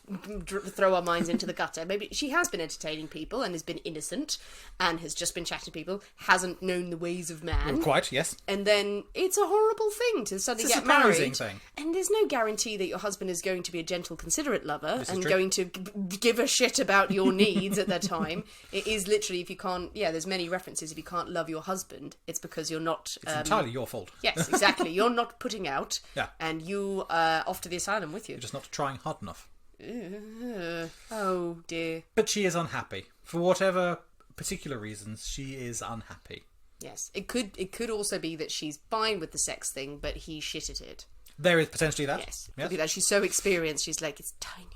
throw our minds into the gutter. Maybe she has been entertaining people and has been innocent, and has just been chatting to people, hasn't known the ways of man. Quite, yes. And then it's a horrible thing to suddenly get married. Thing. And there's no guarantee that your husband is going to be a gentle, considerate lover and going to give a shit about your needs at that time. It is literally, if you can't, there's many references, if you can't love your husband, it's because you're not... It's entirely your fault. Yes, exactly. You're not putting out, yeah. And you are off to the asylum with you. You're just not trying hard enough. Oh, dear. But she is unhappy. For whatever particular reasons, she is unhappy. Yes. It could also be that she's fine with the sex thing, but he shit at it. There is potentially that. Yes. Could be that. She's so experienced, she's like, it's tiny.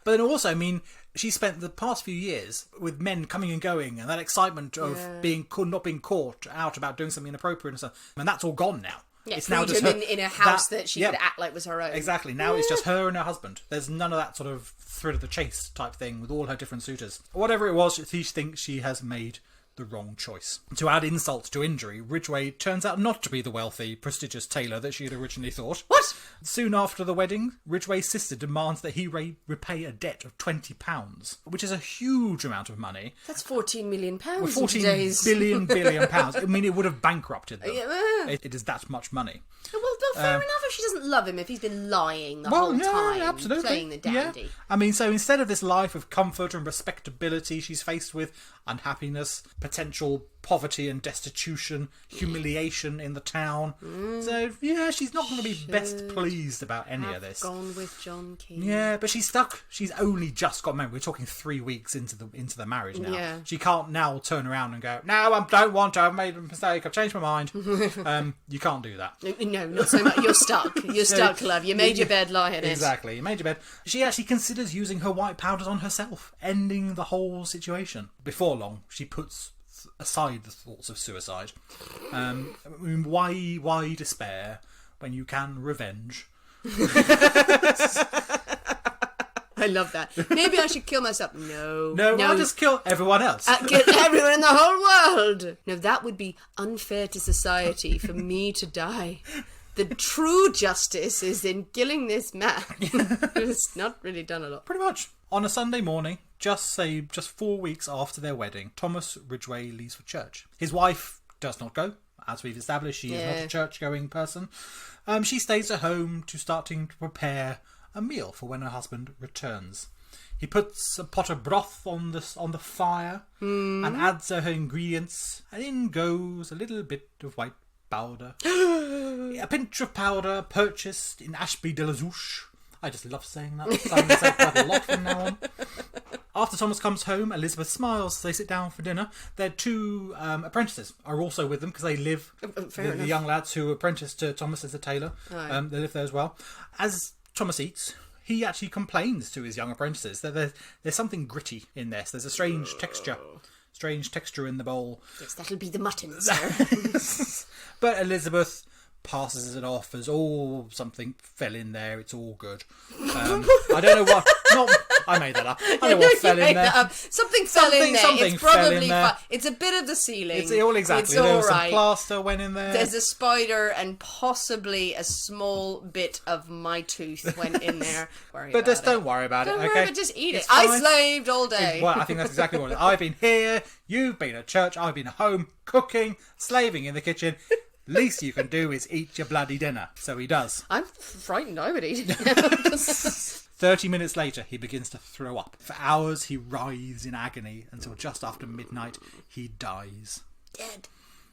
But then also, I mean, she spent the past few years with men coming and going, and that excitement of not being caught out about doing something inappropriate and stuff, and that's all gone now. Yeah, it's now just her, in a house that she could act like was her own. Exactly. Now it's just her and her husband. There's none of that sort of thrill of the chase type thing with all her different suitors. Whatever it was, she thinks she has made the wrong choice. To add insult to injury, Ridgeway turns out not to be the wealthy, prestigious tailor that she had originally thought. What? Soon after the wedding, Ridgway's sister demands that he repay a debt of £20, which is a huge amount of money. That's £14 million well, 14 billion pounds. I mean, it would have bankrupted them. It is that much money. Well, fair enough if she doesn't love him, if he's been lying the whole time, absolutely. playing the dandy. Yeah. I mean, so instead of this life of comfort and respectability, she's faced with unhappiness, potential poverty and destitution, humiliation in the town. So, she's not going to be best pleased about any of this. Gone with John King. Yeah, but she's stuck. She's only just got married. We're talking 3 weeks into the marriage now. Yeah. She can't now turn around and go, no, I don't want to. I've made a mistake. I've changed my mind. You can't do that. No, not so much. You're stuck. You're stuck, love. You made your bed, lie in it. Exactly. You made your bed. She actually considers using her white powders on herself, ending the whole situation. Before long, she puts aside the thoughts of suicide. I mean, why despair when you can revenge? I love that. Maybe I should kill myself. No, I'll just kill everyone else. Kill everyone in the whole world. No, that would be unfair to society for me to die. The true justice is in killing this man. It's not really done a lot. Pretty much. On a Sunday morning, just 4 weeks after their wedding, Thomas Ridgeway leaves for church. His wife does not go. As we've established, she is not a church-going person. She stays at home starting to prepare a meal for when her husband returns. He puts a pot of broth on the fire and adds her ingredients, and in goes a little bit of white powder. A pinch of powder purchased in Ashby de la Zouche. I just love saying that. I'm going to say quite a lot from now on. After Thomas comes home, Elizabeth smiles. They sit down for dinner. Their 2 apprentices are also with them because they live. The young lads who apprentice to Thomas as a tailor. They live there as well. As Thomas eats, he actually complains to his young apprentices that there's something gritty in this. There's a strange texture in the bowl. Yes, that'll be the mutton, sir. But Elizabeth passes it off as, something fell in there, it's all good. I don't know what... I made that up. I don't know what fell in there. Something fell in there. Something It's probably fell in there. It's a bit of the ceiling. It's all exactly. It's There all was some right. plaster went in there. There's a spider and possibly a small bit of my tooth went in there. But just don't worry about it, Don't okay? worry about it, just eat it. It's I fine. slaved all day. Well, I think that's exactly what it is. I've been here, you've been at church, I've been at home, cooking, slaving in the kitchen. Least you can do is eat your bloody dinner. So he does. I'm frightened I would eat it. 30 minutes later, he begins to throw up. For hours, he writhes in agony until just after midnight, he dies. Dead.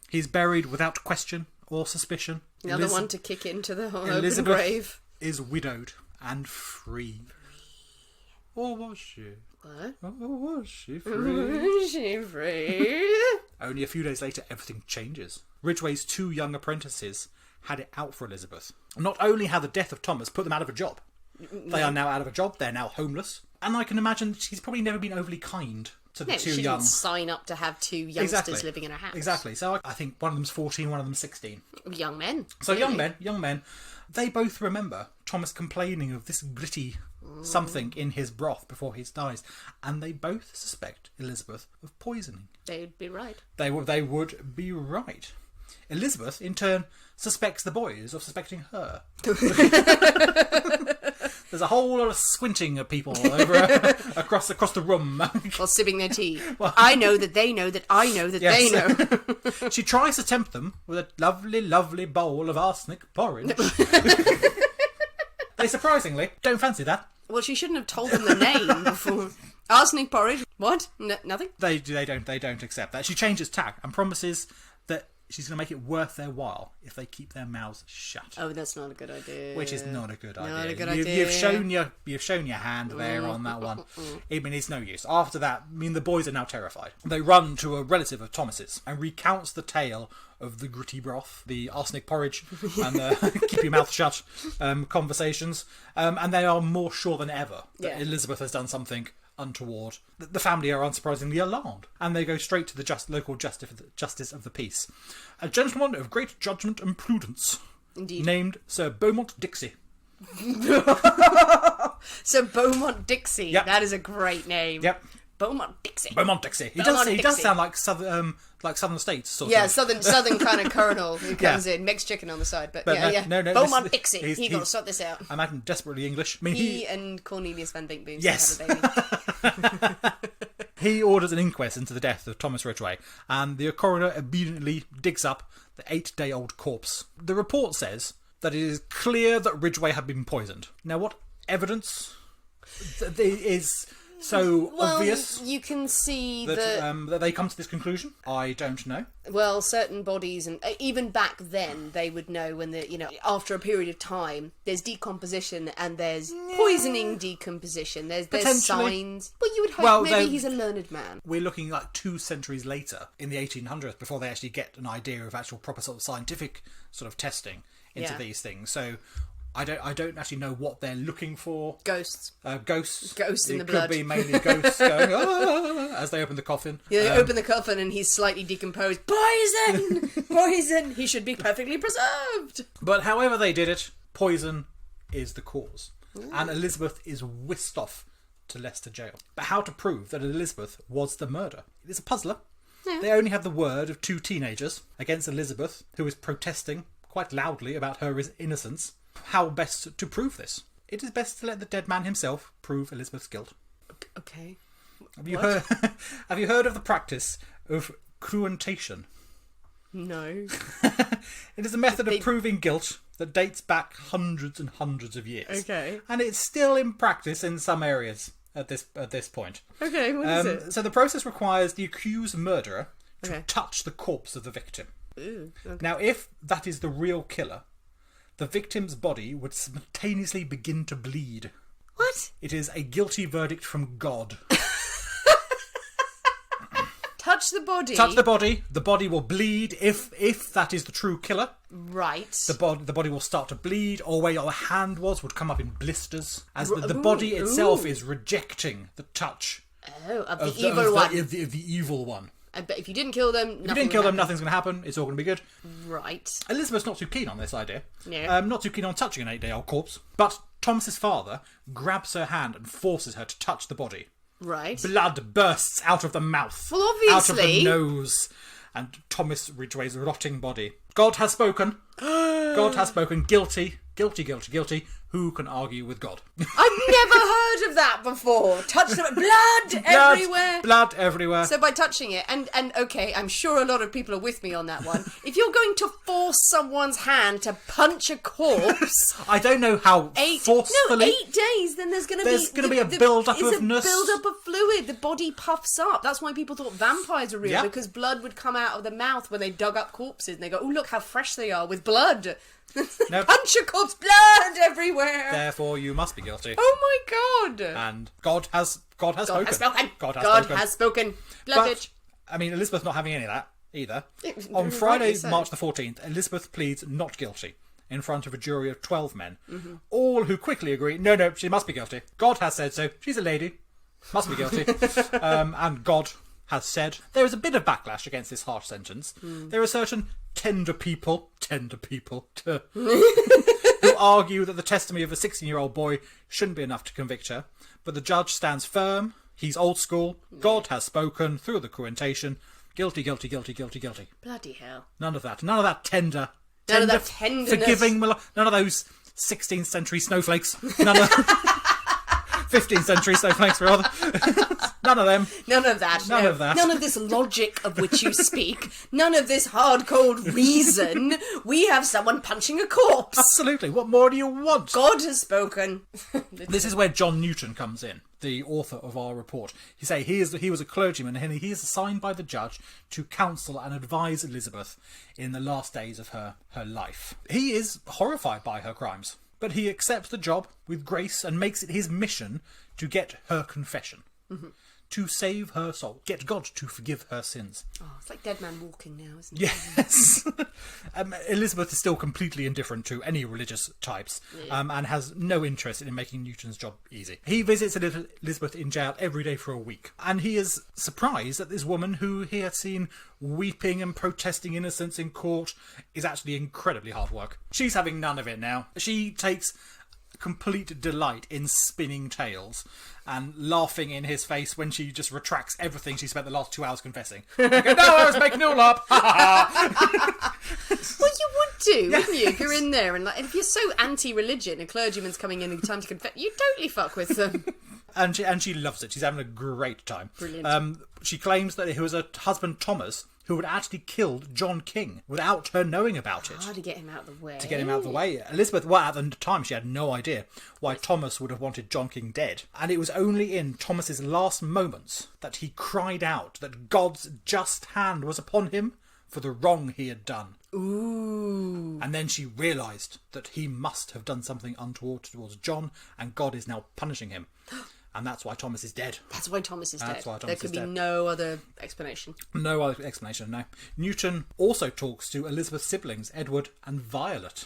He's buried without question or suspicion. Another one to kick into the open Elizabeth grave. is widowed and free. Or was she? What? Or was she free? She free? Only a few days later, everything changes. Ridgway's 2 young apprentices had it out for Elizabeth. Not only had the death of Thomas put them out of a job, they are now out of a job, they're now homeless. And I can imagine she's probably never been overly kind to the 2 she young. didn't sign up to have 2 youngsters living in her house. Exactly. So I think one of them's 14, one of them's 16. Young men. So really. young men, they both remember Thomas complaining of this gritty something in his broth before he dies, and they both suspect Elizabeth of poisoning. They'd be right. They would be right. Elizabeth, in turn, suspects the boys of suspecting her. There's a whole lot of squinting of people over across the room. While sipping their tea. I know that they know that I know that they know. She tries to tempt them with a lovely, lovely bowl of arsenic porridge. They surprisingly don't fancy that. Well, she shouldn't have told them the name before. Arsenic porridge? What? Nothing? They don't accept that. She changes tack and promises that she's going to make it worth their while if they keep their mouths shut. Oh, that's not a good idea. Which is not a good idea. Not a good idea. You've shown your hand there on that one. I mean, it's no use. After that, the boys are now terrified. They run to a relative of Thomas's and recounts the tale of the gritty broth, the arsenic porridge, and the keep your mouth shut conversations. And they are more sure than ever that Elizabeth has done something untoward. The family are unsurprisingly alarmed, and they go straight to the local justice of the peace, a gentleman of great judgment and prudence, indeed, named Sir Beaumont Dixie. Sir Beaumont Dixie. Yep. That is a great name. Yep. Beaumont Dixie. Beaumont Dixie. He does sound like southern states sort of. southern kind of colonel who comes in, makes chicken on the side. But no, Beaumont Dixie. He got to he's sort this out. I imagine desperately English. I mean, He and Cornelius Van Dinkboom Yes. have a baby. He orders an inquest into the death of Thomas Ridgway, and the coroner immediately digs up the 8-day-old corpse. The report says that it is clear that Ridgway had been poisoned. Now, what evidence is so obvious you can see that they come to this conclusion? I don't know. Well, certain bodies, and even back then, they would know when after a period of time, there's decomposition and there's poisoning decomposition. There's signs. Well, you would hope maybe he's a learned man. We're looking like 2 centuries later, in the 1800s, before they actually get an idea of actual proper sort of scientific sort of testing into these things. So I don't actually know what they're looking for. Ghosts. Ghosts in the it blood. Could be mainly ghosts going as they open the coffin. Yeah, they open the coffin and he's slightly decomposed. Poison! Poison! He should be perfectly preserved! But however they did it, poison is the cause. And Elizabeth is whisked off to Leicester jail. But how to prove that Elizabeth was the murderer? It is a puzzler. Yeah. They only have the word of 2 teenagers against Elizabeth, who is protesting quite loudly about her innocence. How best to prove this? It is best to let the dead man himself prove Elizabeth's guilt. Okay. Have you heard of the practice of cruentation? No. It is a method of proving guilt that dates back hundreds and hundreds of years. Okay. And it's still in practice in some areas at this point. Okay, what is it? So the process requires the accused murderer to touch the corpse of the victim. Ooh, okay. Now, if that is the real killer, the victim's body would spontaneously begin to bleed. What? It is a guilty verdict from God. Touch the body. Touch the body. The body will bleed if that is the true killer. Right. The body will start to bleed, or where your hand would come up in blisters, as the body itself is rejecting the touch of the evil one. Of the evil one. But if you didn't kill them, nothing's going to happen. It's all going to be good. Right. Elizabeth's not too keen on this idea. Yeah. Not too keen on touching an 8-day-old corpse. But Thomas's father grabs her hand and forces her to touch the body. Right. Blood bursts out of the mouth. Well, obviously. Out of the nose. And Thomas Ridgeway's rotting body. God has spoken. God has spoken. Guilty. Guilty, guilty, guilty. Who can argue with God? I've never heard of that before. Touch the blood everywhere. Blood everywhere. So by touching it, and okay, I'm sure a lot of people are with me on that one. If you're going to force someone's hand to punch a corpse, I don't know how forcefully. 8 days. Then there's going to be a build-up of ness. Build-up of fluid. The body puffs up. That's why people thought vampires are real, Yeah. because blood would come out of the mouth when they dug up corpses, and they go, "Oh, look how fresh they are with blood." Nope. Punch a corpse, blood everywhere. Therefore, you must be guilty. Oh my God! And God has spoken. God has spoken. Blood bitch. I mean, Elizabeth's not having any of that either. On Rightly Friday, so. March the 14th, Elizabeth pleads not guilty in front of a jury of 12 men, all who quickly agree, no, she must be guilty. God has said so. She's a lady. Must be guilty. And God has said. There is a bit of backlash against this harsh sentence. There are certain tender people who argue that the testimony of a 16-year-old boy shouldn't be enough to convict her. But the judge stands firm. He's old school. God has spoken through the quotation. Guilty, guilty, guilty, guilty, guilty. Bloody hell. None of that. None of that tender. None of that tenderness. Forgiving. None of those 16th century snowflakes. None of 15th century snowflakes, rather. None of them. None of that. None of that. None of this logic of which you speak. None of this hard, cold reason. We have someone punching a corpse. Absolutely. What more do you want? God has spoken. This is where John Newton comes in, the author of our report. He was a clergyman, and he is assigned by the judge to counsel and advise Elizabeth in the last days of her life. He is horrified by her crimes, but he accepts the job with grace and makes it his mission to get her confession. To save her soul. Get God to forgive her sins. Oh, it's like Dead Man Walking now, isn't it? Yes. Elizabeth is still completely indifferent to any religious types, and has no interest in making Newton's job easy. He visits Elizabeth in jail every day for a week, and he is surprised that this woman who he had seen weeping and protesting innocence in court is actually incredibly hard work. She's having none of it now. She takes complete delight in spinning tales and laughing in his face when she just retracts everything she spent the last 2 hours confessing. Go, no, I was making it all up. Well, you would do, wouldn't you? If you're in there and if you're so anti-religion, a clergyman's coming in time to confess, you totally fuck with them. And she loves it. She's having a great time. Brilliant. She claims that it was her husband Thomas who had actually killed John King without her knowing about it. To get him out of the way. To get him out of the way. Elizabeth, well, at the time, she had no idea why Thomas would have wanted John King dead. And it was only in Thomas's last moments that he cried out that God's just hand was upon him for the wrong he had done. Ooh. And then she realised that he must have done something untoward towards John, and God is now punishing him. And that's why Thomas is dead. That's why Thomas is dead. There could be no other explanation. No other explanation, no. Newton also talks to Elizabeth's siblings, Edward and Violet.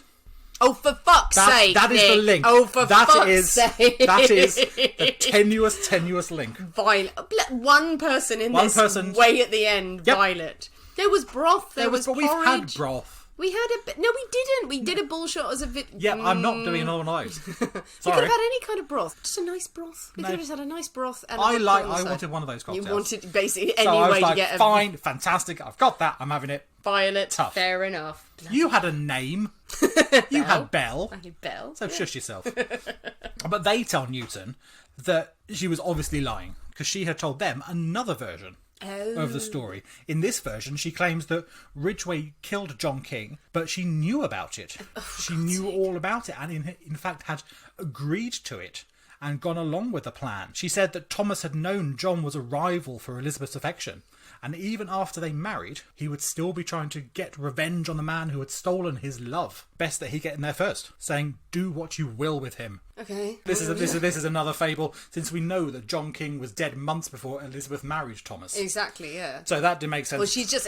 Oh, for fuck's sake, That is Nick. the link. Oh, for fuck's sake. That is the tenuous link. Violet. One person in this way at the end, Yep. Violet. There was broth, there was porridge. We've had broth. We had a bit. No, we didn't. We did a bullshot as a bit. Yeah, I'm not doing another one of those. You could Sorry. have had any kind of broth. Just a nice broth. We could have just had a nice broth. And I wanted one of those cocktails. You wanted basically So any I was way like, to get a fine, fantastic, I've got that, I'm having it. Violet. Tough. Fair enough. You had a name. You had Belle. I had Belle. So shush yourself. But they tell Newton that she was obviously lying because she had told them another version of the story. In this version, she claims that Ridgeway killed John King, but she knew about it. She knew all about it and in fact had agreed to it and gone along with the plan. She said that Thomas had known John was a rival for Elizabeth's affection, and even after they married, he would still be trying to get revenge on the man who had stolen his love. Best that he get in there first, saying, do what you will with him. Okay. This is another fable, since we know that John King was dead months before Elizabeth married Thomas. Exactly, yeah. So that didn't make sense. Well, she's just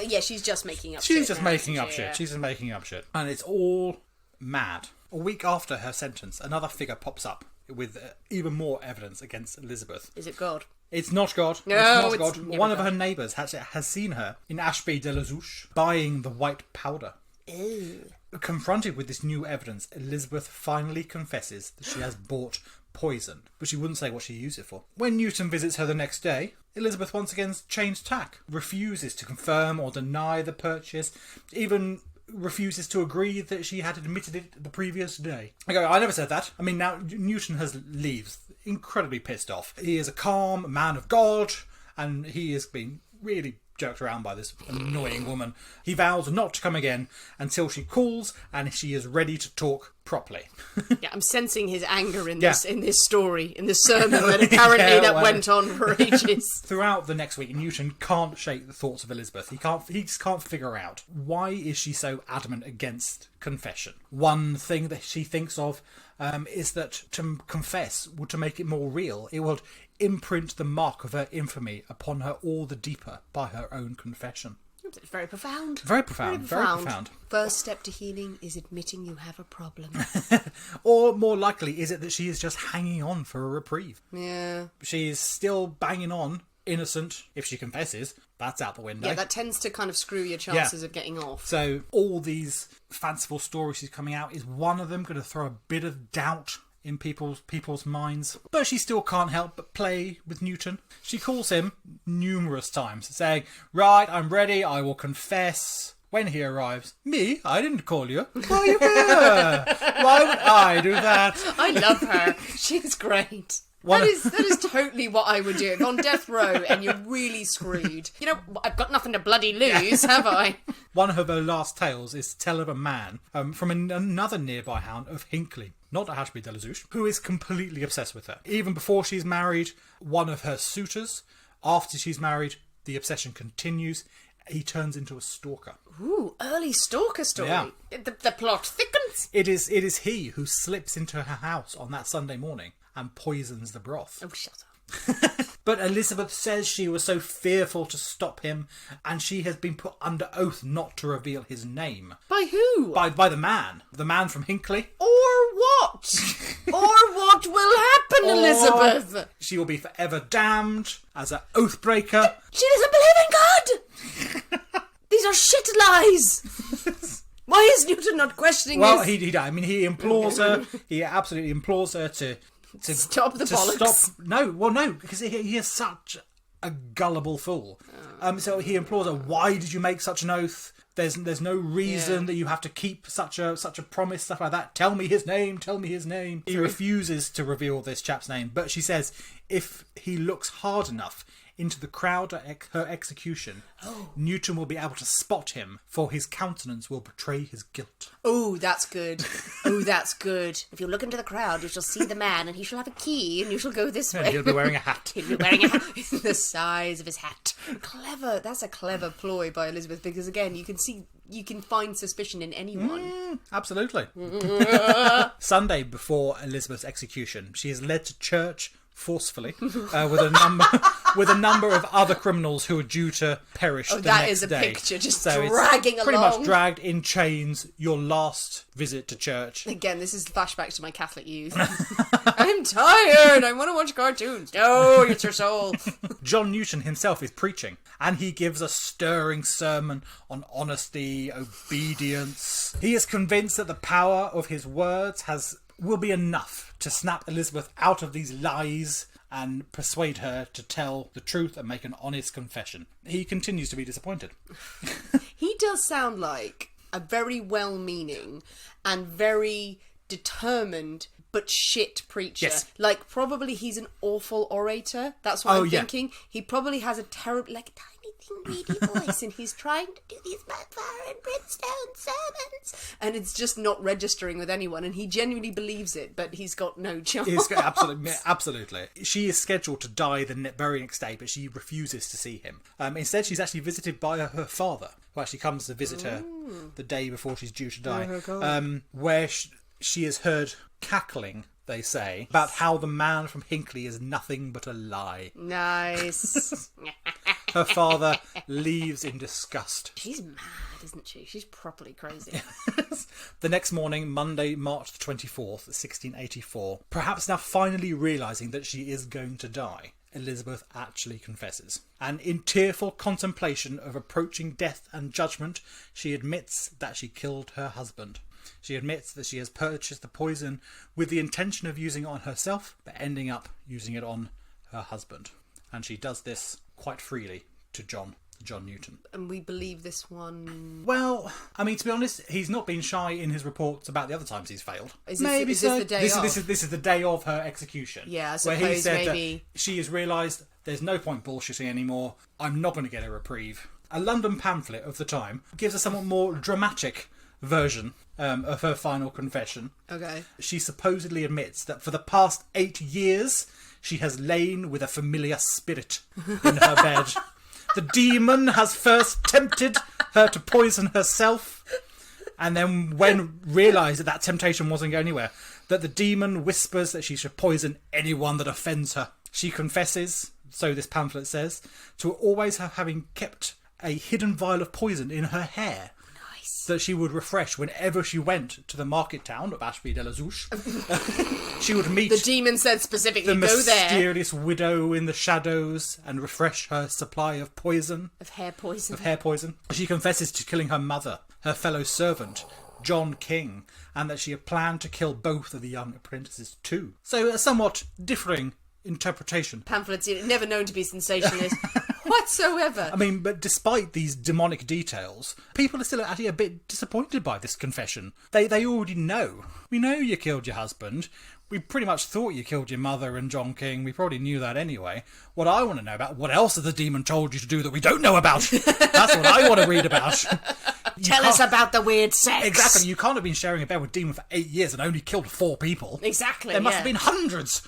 making up shit. She's just making up shit. Yeah. She's just making up shit. And it's all mad. A week after her sentence, another figure pops up with even more evidence against Elizabeth. Is it God? It's not God. No, it's not it's God. never One of God. her neighbours has seen her in Ashby de la Zouche buying the white powder. Ew. Confronted with this new evidence, Elizabeth finally confesses that she has bought poison, but she wouldn't say what she used it for. When Newton visits her the next day, Elizabeth once again changed tack, refuses to confirm or deny the purchase, even refuses to agree that she had admitted it the previous day. I never said that. I mean, now Newton leaves incredibly pissed off. He is a calm man of God, and he is being really jerked around by this annoying woman. He vows not to come again until she calls and she is ready to talk properly. Yeah, I'm sensing his anger in this story, in this sermon that apparently went on for ages. Throughout the next week, Newton can't shake the thoughts of Elizabeth. He just can't figure out why is she so adamant against confession. One thing that she thinks of is that to confess would to make it more real. It would imprint the mark of her infamy upon her all the deeper by her own confession. It's very profound. Very profound. Very profound. First step to healing is admitting you have a problem. Or more likely, is it that she is just hanging on for a reprieve? Yeah. She is still banging on, innocent. If she confesses, that's out the window. Yeah, that tends to kind of screw your chances of getting off. So all these fanciful stories she's coming out, is one of them going to throw a bit of doubt in people's minds? But she still can't help but play with Newton. She calls him numerous times, saying, "Right, I'm ready, I will confess." When he arrives, "Me? I didn't call you." "Why you here? Why would I do that?" I love her. She's great. That is totally what I would do. If on death row and you're really screwed. You know, I've got nothing to bloody lose, have I? One of her last tales is to tell of a man from another nearby town of Hinckley, not Ashby de la Zouche, who is completely obsessed with her. Even before she's married, one of her suitors. After she's married, the obsession continues. He turns into a stalker. Ooh, early stalker story. Yeah. The plot thickens. It is he who slips into her house on that Sunday morning and poisons the broth. Oh, shut up. But Elizabeth says she was so fearful to stop him, and she has been put under oath not to reveal his name. By who? By the man from Hinckley. Or what? Or what will happen, Elizabeth? She will be forever damned as an oathbreaker. She doesn't believe in God! These are shit lies! Why is Newton not questioning Well, this? he implores her. He absolutely implores her to stop the bollocks. No, because he is such a gullible fool. So he implores her, "Why did you make such an oath? There's no reason that you have to keep such a promise, stuff like that. Tell me his name, tell me his name." He refuses to reveal this chap's name, but she says if he looks hard enough into the crowd at her execution, Newton will be able to spot him, for his countenance will betray his guilt. Oh, that's good. Oh, that's good. If you look into the crowd, you shall see the man, and he shall have a key, and you shall go this way. And he'll be wearing a hat. He'll be wearing a hat the size of his hat. Clever. That's a clever ploy by Elizabeth, because again, you can find suspicion in anyone. Absolutely. Sunday before Elizabeth's execution, she is led to church forcefully with a number of other criminals who are due to perish the next day. That is a picture, just so dragging it's pretty along. much dragged in chains, your last visit to church. Again, this is flashback to my Catholic youth. I'm tired, I want to watch cartoons. No, it's your soul. John Newton himself is preaching, and he gives a stirring sermon on honesty, obedience. He is convinced that the power of his words will be enough to snap Elizabeth out of these lies and persuade her to tell the truth and make an honest confession. He continues to be disappointed. He does sound like a very well-meaning and very determined but shit preacher. Yes. Like, probably he's an awful orator. That's what I'm thinking. He probably has a terrible, like, tiny, weedy voice, and he's trying to do these backfire and brimstone sermons, and it's just not registering with anyone, and he genuinely believes it, but he's got no chance. Absolutely. She is scheduled to die the very next day, but she refuses to see him. Instead, she's actually visited by her father, who actually comes to visit her the day before she's due to die, where she is heard cackling, they say, about how the man from Hinckley is nothing but a lie. Nice. her father leaves in disgust. She's mad, isn't she? She's properly crazy. The next morning, Monday, March the 24th, 1684, perhaps now finally realising that she is going to die, Elizabeth actually confesses. And in tearful contemplation of approaching death and judgment, she admits that she killed her husband. She admits that she has purchased the poison with the intention of using it on herself, but ending up using it on her husband. And she does this quite freely to John Newton. And we believe this one... Well, I mean, to be honest, he's not been shy in his reports about the other times he's failed. Is this the day this of? This is the day of her execution. Yeah, I where he suppose said maybe... that she has realised there's no point bullshitting anymore. I'm not going to get a reprieve. A London pamphlet of the time gives a somewhat more dramatic version of her final confession. Okay. She supposedly admits that for the past 8 years she has lain with a familiar spirit in her bed. The demon has first tempted her to poison herself, and then when realised that temptation wasn't going anywhere, that the demon whispers that she should poison anyone that offends her. She confesses, so this pamphlet says, to always having kept a hidden vial of poison in her hair. That she would refresh whenever she went to the market town of Ashby-de-la-Zouch. She would meet The demon said specifically, the go there. mysterious widow in the shadows and refresh her supply of poison. Of hair poison. She confesses to killing her mother, her fellow servant, John King, and that she had planned to kill both of the young apprentices too. So a somewhat differing interpretation. Pamphlets, never known to be sensationalist whatsoever. I mean, but despite these demonic details, people are still actually a bit disappointed by this confession. They already know. We know you killed your husband. We pretty much thought you killed your mother and John King. We probably knew that anyway. What I want to know about, what else has the demon told you to do that we don't know about? That's what I want to read about. Tell us about the weird sex. Exactly. You can't have been sharing a bed with demon for 8 years and only killed 4 people. Exactly. There must have been hundreds.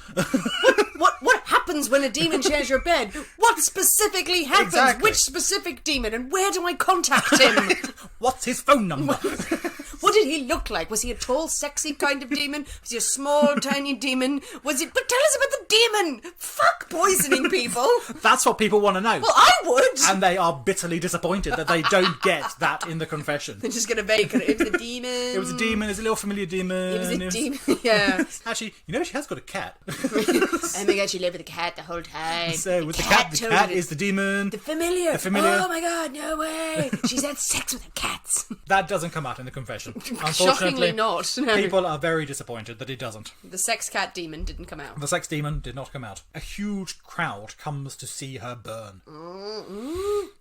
What happens when a demon shares your bed? What specifically happens? Exactly. Which specific demon? And where do I contact him? What's his phone number? What did he look like? Was he a tall, sexy kind of demon? Was he a small, tiny demon? Was he... But tell us about the demon! Fuck poisoning people! That's what people want to know. Well, I would! And they are bitterly disappointed that they don't get that in the confession. They're just going to make it. It was a demon. It was a demon. It was a little familiar demon. It was a demon, yeah. Actually, you know, she has got a cat. Oh my god, she lived with a cat the whole time. So with the cat is the demon. The familiar. The familiar. Oh my god, no way. She's had sex with her cats. That doesn't come out in the confession. Shockingly not. No. People are very disappointed that it doesn't. The sex cat demon didn't come out. The sex demon did not come out. A huge crowd comes to see her burn.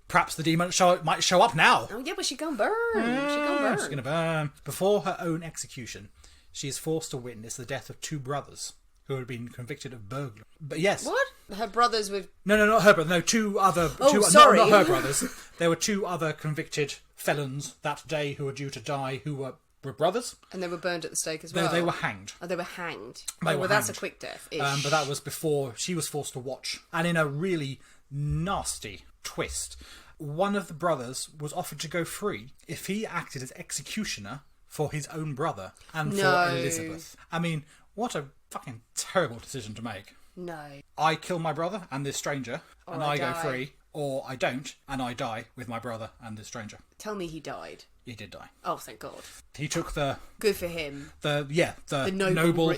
Perhaps the demon might show up now. Oh yeah, but she gonna burn. She gonna burn. She's gonna burn. Before her own execution, she is forced to witness the death of 2 brothers who had been convicted of burglary. But yes. What? Her brothers with... No, not her brother. No, 2 other... sorry. Not her brothers. There were 2 other convicted felons that day who were due to die who were brothers. And they were burned at the stake as well? They were hanged. Oh, they were hanged. They were that's hanged. a quick death. But that was before she was forced to watch. And in a really nasty twist, one of the brothers was offered to go free if he acted as executioner for his own brother and for Elizabeth. I mean, what a fucking terrible decision to make. No. I kill my brother and this stranger, and I go die. free, or I don't, and I die with my brother and this stranger. Tell me he died. He did die. Oh, thank God. He took the Good for him. noble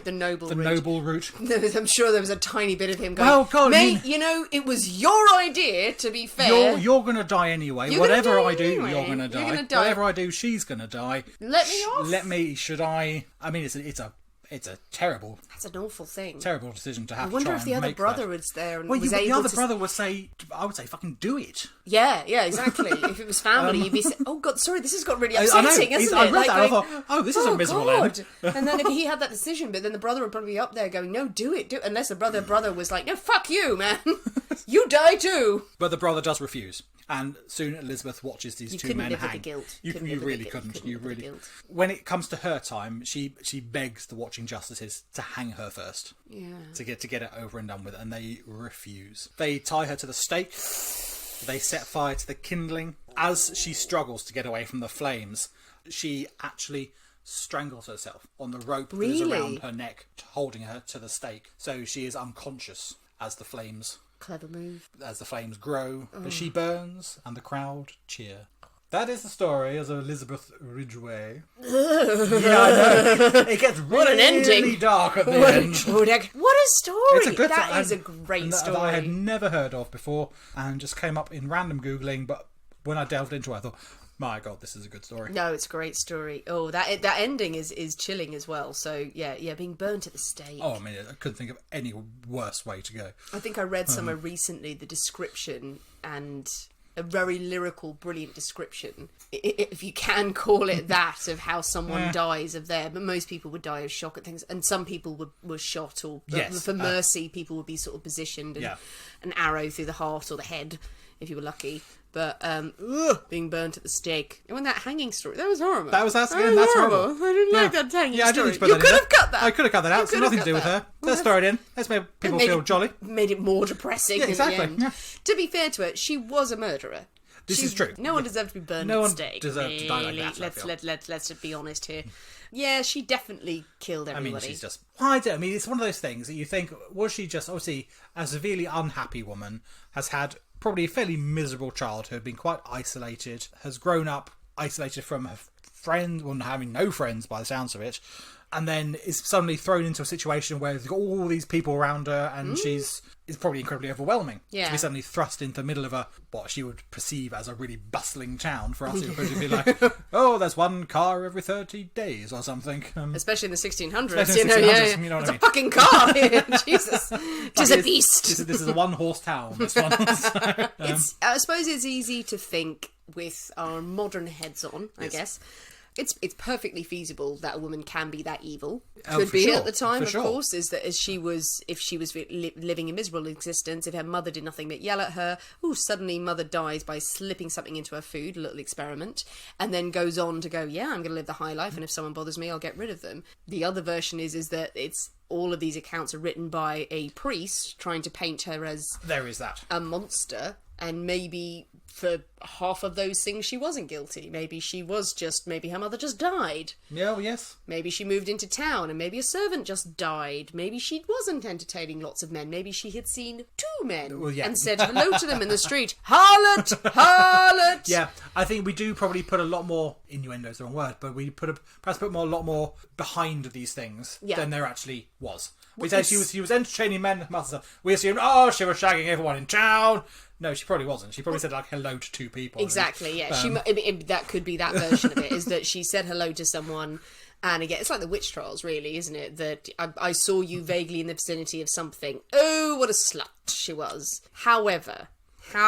route. I'm sure there was a tiny bit of him going, Well, God, mate, it was your idea, to be fair. You're going to die anyway. You're Whatever gonna I die do, anyway. you're going to die. You're gonna die. Whatever I do, she's going to die. Let me off. Let me. Should I? I mean, it's a terrible That's an awful thing. decision to have. I wonder to try if the and other make brother that. was there and Well, was the able other to... brother would say, I would say, fucking do it. Yeah, exactly. If it was family, you'd be... Oh, God, sorry, this has got really I know. upsetting, hasn't I it? read that and I going, thought, oh, this is a miserable end. And then if he had that decision, but then the brother would probably be up there going, no, do it. Unless the brother was like, no, fuck you, man. You die too. But the brother does refuse. And soon Elizabeth watches these 2 men live with hang. the guilt. You Couldn't live with really the guilt. couldn't. Couldn't You live with the really. guilt. When it comes to her time, she begs the watching justices to hang her first. Yeah. To get it over and done with, and they refuse. They tie her to the stake. They set fire to the kindling. As she struggles to get away from the flames, she actually strangles herself on the rope that is around her neck, holding her to the stake. So she is unconscious as the flames Clever move. As the flames grow, but she burns and the crowd cheer. That is the story of Elizabeth Ridgeway. Yeah, I know. It gets What an ending. really dark at the end. What a story! It's a good That is a great that story. I had never heard of before and just came up in random Googling, but when I delved into it, I thought, my God, this is a good story. No, it's a great story. Oh, that ending is chilling as well. So yeah, being burnt at the stake. Oh, I mean, I couldn't think of any worse way to go. I think I read somewhere recently the description, and a very lyrical, brilliant description, if you can call it that, of how someone dies of there. But most people would die of shock at things, and some people were shot, or for mercy, people would be sort of positioned, and an arrow through the heart or the head, if you were lucky. But being burnt at the stake. And when that hanging story, that was horrible. That's horrible. I didn't like that hanging I story. didn't You could have cut that. I could have cut that out. It's nothing to do with her. Let's throw it in. Let's make people feel jolly. Made it more depressing. Yeah, exactly. In the end. To be fair to her, she was a murderer. This is true. No one deserved to be burned No at one the stake. deserved to die like that, I feel. Let's just be honest here. Yeah, she definitely killed everybody. I mean, she's just... I mean, it's one of those things that you think, was she just, obviously, a severely unhappy woman, has had probably a fairly miserable childhood, been quite isolated, has grown up isolated from her friends, well, having no friends by the sounds of it, and then is suddenly thrown into a situation where there's got all these people around her, and it's probably incredibly overwhelming to be suddenly thrust into the middle of what she would perceive as a really bustling town. For us, it would probably be like, oh, there's one car every 30 days or something. Especially in the 1600s, you know what it's I mean? a fucking car. Jesus, it's a beast. This is a one-horse town, this one. I suppose it's easy to think with our modern heads on, I guess. It's perfectly feasible that a woman can be that evil. Could be at the time, of course, is that if she was living a miserable existence, if her mother did nothing but yell at her, suddenly mother dies by slipping something into her food, a little experiment, and then goes on to go, I'm going to live the high life, and if someone bothers me, I'll get rid of them. The other version is that it's all of these accounts are written by a priest trying to paint her as a monster, and maybe for half of those things she wasn't guilty. Maybe her mother just died. Yeah, well, yes. Maybe she moved into town and maybe a servant just died. Maybe she wasn't entertaining lots of men. Maybe she had seen 2 men and said hello to them in the street. Harlot! Harlot! Yeah, I think we do probably put a lot more, innuendo is the wrong word, but we perhaps put a lot more behind these things than there actually was. We said she was entertaining men. We assumed, she was shagging everyone in town. No, she probably wasn't. She probably said hello to 2 people. Exactly, yeah. That could be that version of it, is that she said hello to someone, and again, it's like the witch trials, really, isn't it? That I saw you vaguely in the vicinity of something. Oh, what a slut she was. However, the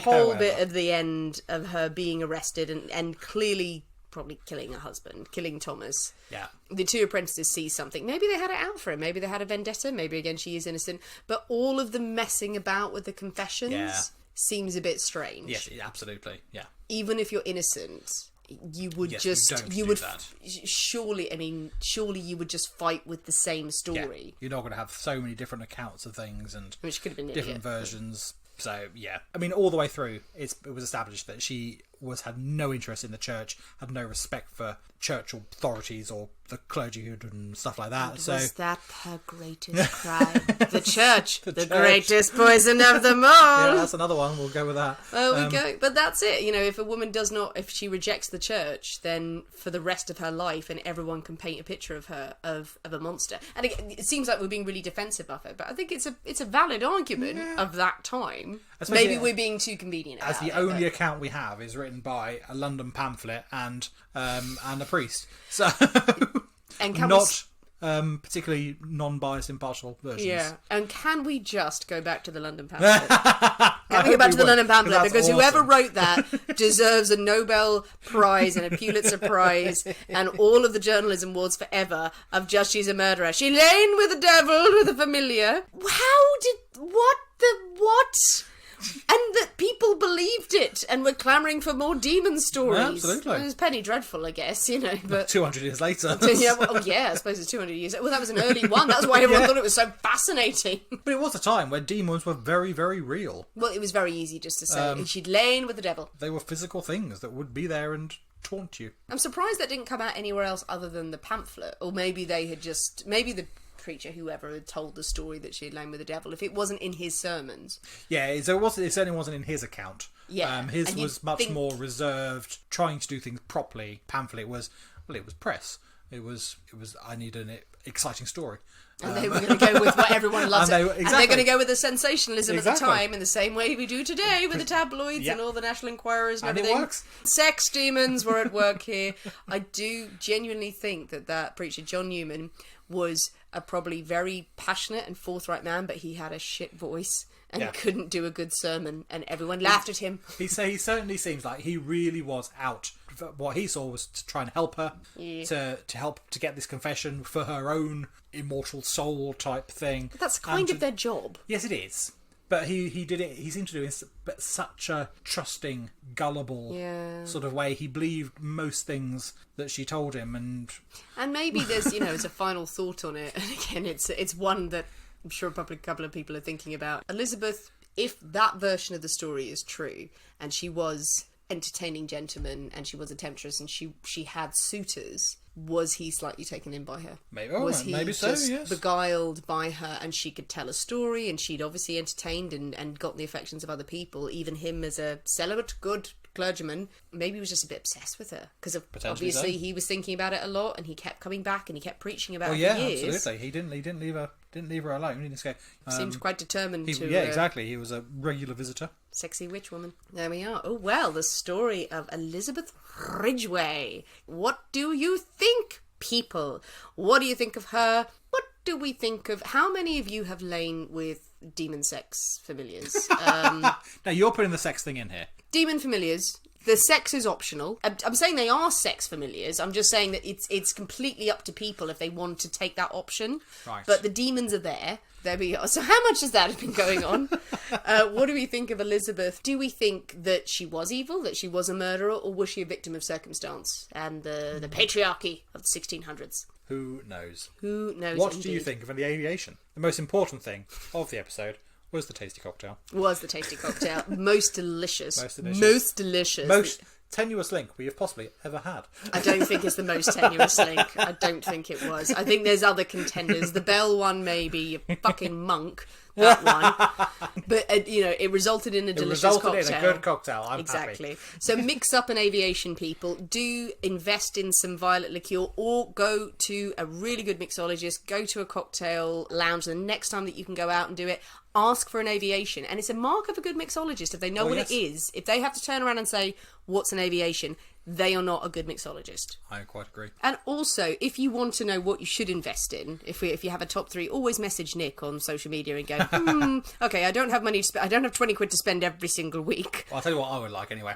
whole bit of the end of her being arrested and clearly probably killing her husband, killing Thomas. Yeah. The 2 apprentices see something. Maybe they had it out for him. Maybe they had a vendetta. Maybe, again, she is innocent. But all of the messing about with the confessions seems a bit strange. Yes, absolutely. Yeah. Even if you're innocent, you would surely you would just fight with the same story. Yeah. You're not going to have so many different accounts of things and which could have been different versions. So, yeah. I mean, all the way through, it was established that she had no interest in the church, had no respect for church authorities or the clergyhood and stuff like that. Was that her greatest crime? The church, the greatest poison of them all. Yeah, that's another one. We'll go with that. There we go. But that's it. If a woman if she rejects the church, then for the rest of her life, and everyone can paint a picture of her of a monster. And it seems like we're being really defensive of it, but I think it's a valid argument of that time. Maybe we're being too convenient. As the only account we have is written by a London pamphlet and a priest, so and particularly non-biased, impartial versions. Yeah, and can we just go back to the London pamphlet? Can we go back to the London pamphlet? Because whoever wrote that deserves a Nobel Prize and a Pulitzer Prize and all of the journalism awards forever of just she's a murderer. She lain with the devil, with a familiar. What? And that people believed it and were clamouring for more demon stories. Yeah, absolutely. It was penny dreadful, I guess, but 200 years later. I suppose it's 200 years. Well, that was an early one. That's why everyone thought it was so fascinating. But it was a time where demons were very, very real. Well, it was very easy just to say she'd lain with the devil. They were physical things that would be there and taunt you. I'm surprised that didn't come out anywhere else other than the pamphlet. Or maybe they had maybe the preacher, whoever had told the story that she had lain with the devil, if it wasn't in his sermons. Yeah, so it certainly wasn't in his account. Yeah. His was much more reserved, trying to do things properly. Pamphlet was press. It was I need an exciting story. And they were going to go with what everyone loves. And they're going to go with the sensationalism at the time, in the same way we do today with the tabloids and all the National Enquirers and everything. It works. Sex demons were at work here. I do genuinely think that preacher, John Newman, was a probably very passionate and forthright man, but he had a shit voice and couldn't do a good sermon, and everyone laughed at him. He certainly seems like he really was out. What he saw was to try and help her, to help to get this confession for her own immortal soul type thing. But that's kind of their job. Yes, it is. But he did it. He seemed to do it in such a trusting, gullible sort of way. He believed most things that she told him, and maybe there's as a final thought on it. And again, it's one that I'm sure probably a couple of people are thinking about. Elizabeth, if that version of the story is true, and she was entertaining gentleman and she was a temptress and she had suitors, was he slightly taken in by her? Maybe, was he maybe so, just yes. beguiled by her, and she could tell a story, and she'd obviously entertained and gotten the affections of other people, even him as a celibate good clergyman. Maybe he was just a bit obsessed with her, because obviously he was thinking about it a lot, and he kept coming back and he kept preaching about it for years. Absolutely. He didn't leave her alone. He didn't escape. Seemed quite determined to... Yeah, exactly. He was a regular visitor. Sexy witch woman. There we are. Oh, well, the story of Elizabeth Ridgeway. What do you think, people? What do you think of her? What do we think of... How many of you have lain with demon sex familiars? Now, you're putting the sex thing in here. Demon familiars. The sex is optional. I'm saying they are sex familiars. I'm just saying that it's completely up to people if they want to take that option. Right. But the demons are there. There we are. So how much has that been going on? What do we think of Elizabeth? Do we think that she was evil, that she was a murderer, or was she a victim of circumstance and the patriarchy of the 1600s? Who knows? Who knows? What indeed. do you think of the aviation? The most important thing of the episode was the tasty cocktail. Was the tasty cocktail. Most delicious. Most delicious. Most tenuous link we have possibly ever had. I don't think it's the most tenuous link. I don't think it was. I think there's other contenders. The Bell one, maybe. You fucking monk. That one. But, it resulted in a delicious cocktail. It resulted in a good cocktail. I'm exactly. happy. So mix up an aviation, people. Do invest in some violet liqueur, or go to a really good mixologist. Go to a cocktail lounge the next time that you can go out and do it. Ask for an aviation. And it's a mark of a good mixologist if they know what it is. If they have to turn around and say, what's an aviation? They are not a good mixologist. I quite agree. And also, if you want to know what you should invest in, if you have a top three, always message Nick on social media and go, okay, I don't have money to spend. I don't have 20 quid to spend every single week. Well, I'll tell you what I would like anyway.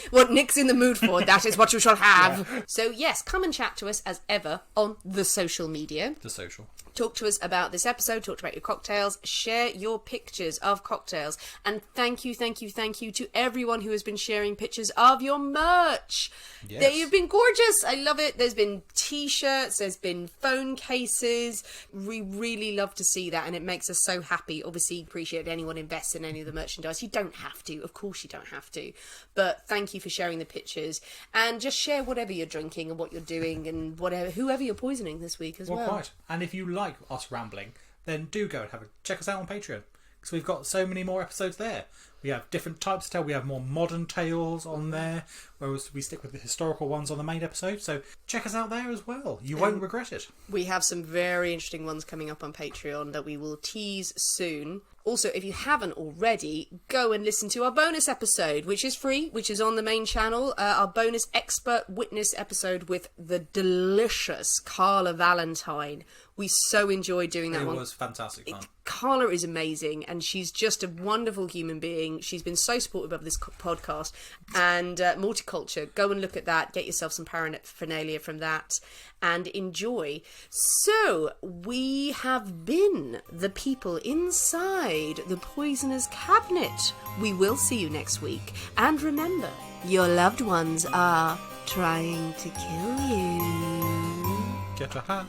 What Nick's in the mood for, that is what you shall have. Yeah. So yes, come and chat to us as ever on the social media. The social. Talk to us about this episode, talk about your cocktails, share your pictures of cocktails, and thank you to everyone who has been sharing pictures of your merch. Yes. They have been gorgeous. I love it. There's been t-shirts, there's been phone cases. We really love to see that, and it makes us so happy. Obviously, appreciate anyone invests in any of the merchandise. You don't have to. Of course you don't have to. But thank you for sharing the pictures, and just share whatever you're drinking and what you're doing and whoever you're poisoning this week as well. Well, quite. And if you like us rambling, then do go and check us out on Patreon, because we've got so many more episodes there. We have different types of tales. We have more modern tales on there, whereas we stick with the historical ones on the main episode. So check us out there as well. You won't regret it. We have some very interesting ones coming up on Patreon that we will tease soon. Also, if you haven't already, go and listen to our bonus episode, which is free, which is on the main channel. Our bonus expert witness episode with the delicious Carla Valentine. We so enjoyed doing that one. It was fantastic fun. Carla is amazing, and she's just a wonderful human being. She's been so supportive of this podcast. And Multiculture, go and look at that. Get yourself some paraphernalia from that and enjoy. So, we have been the people inside the Poisoner's Cabinet. We will see you next week. And remember, your loved ones are trying to kill you. Get a hat.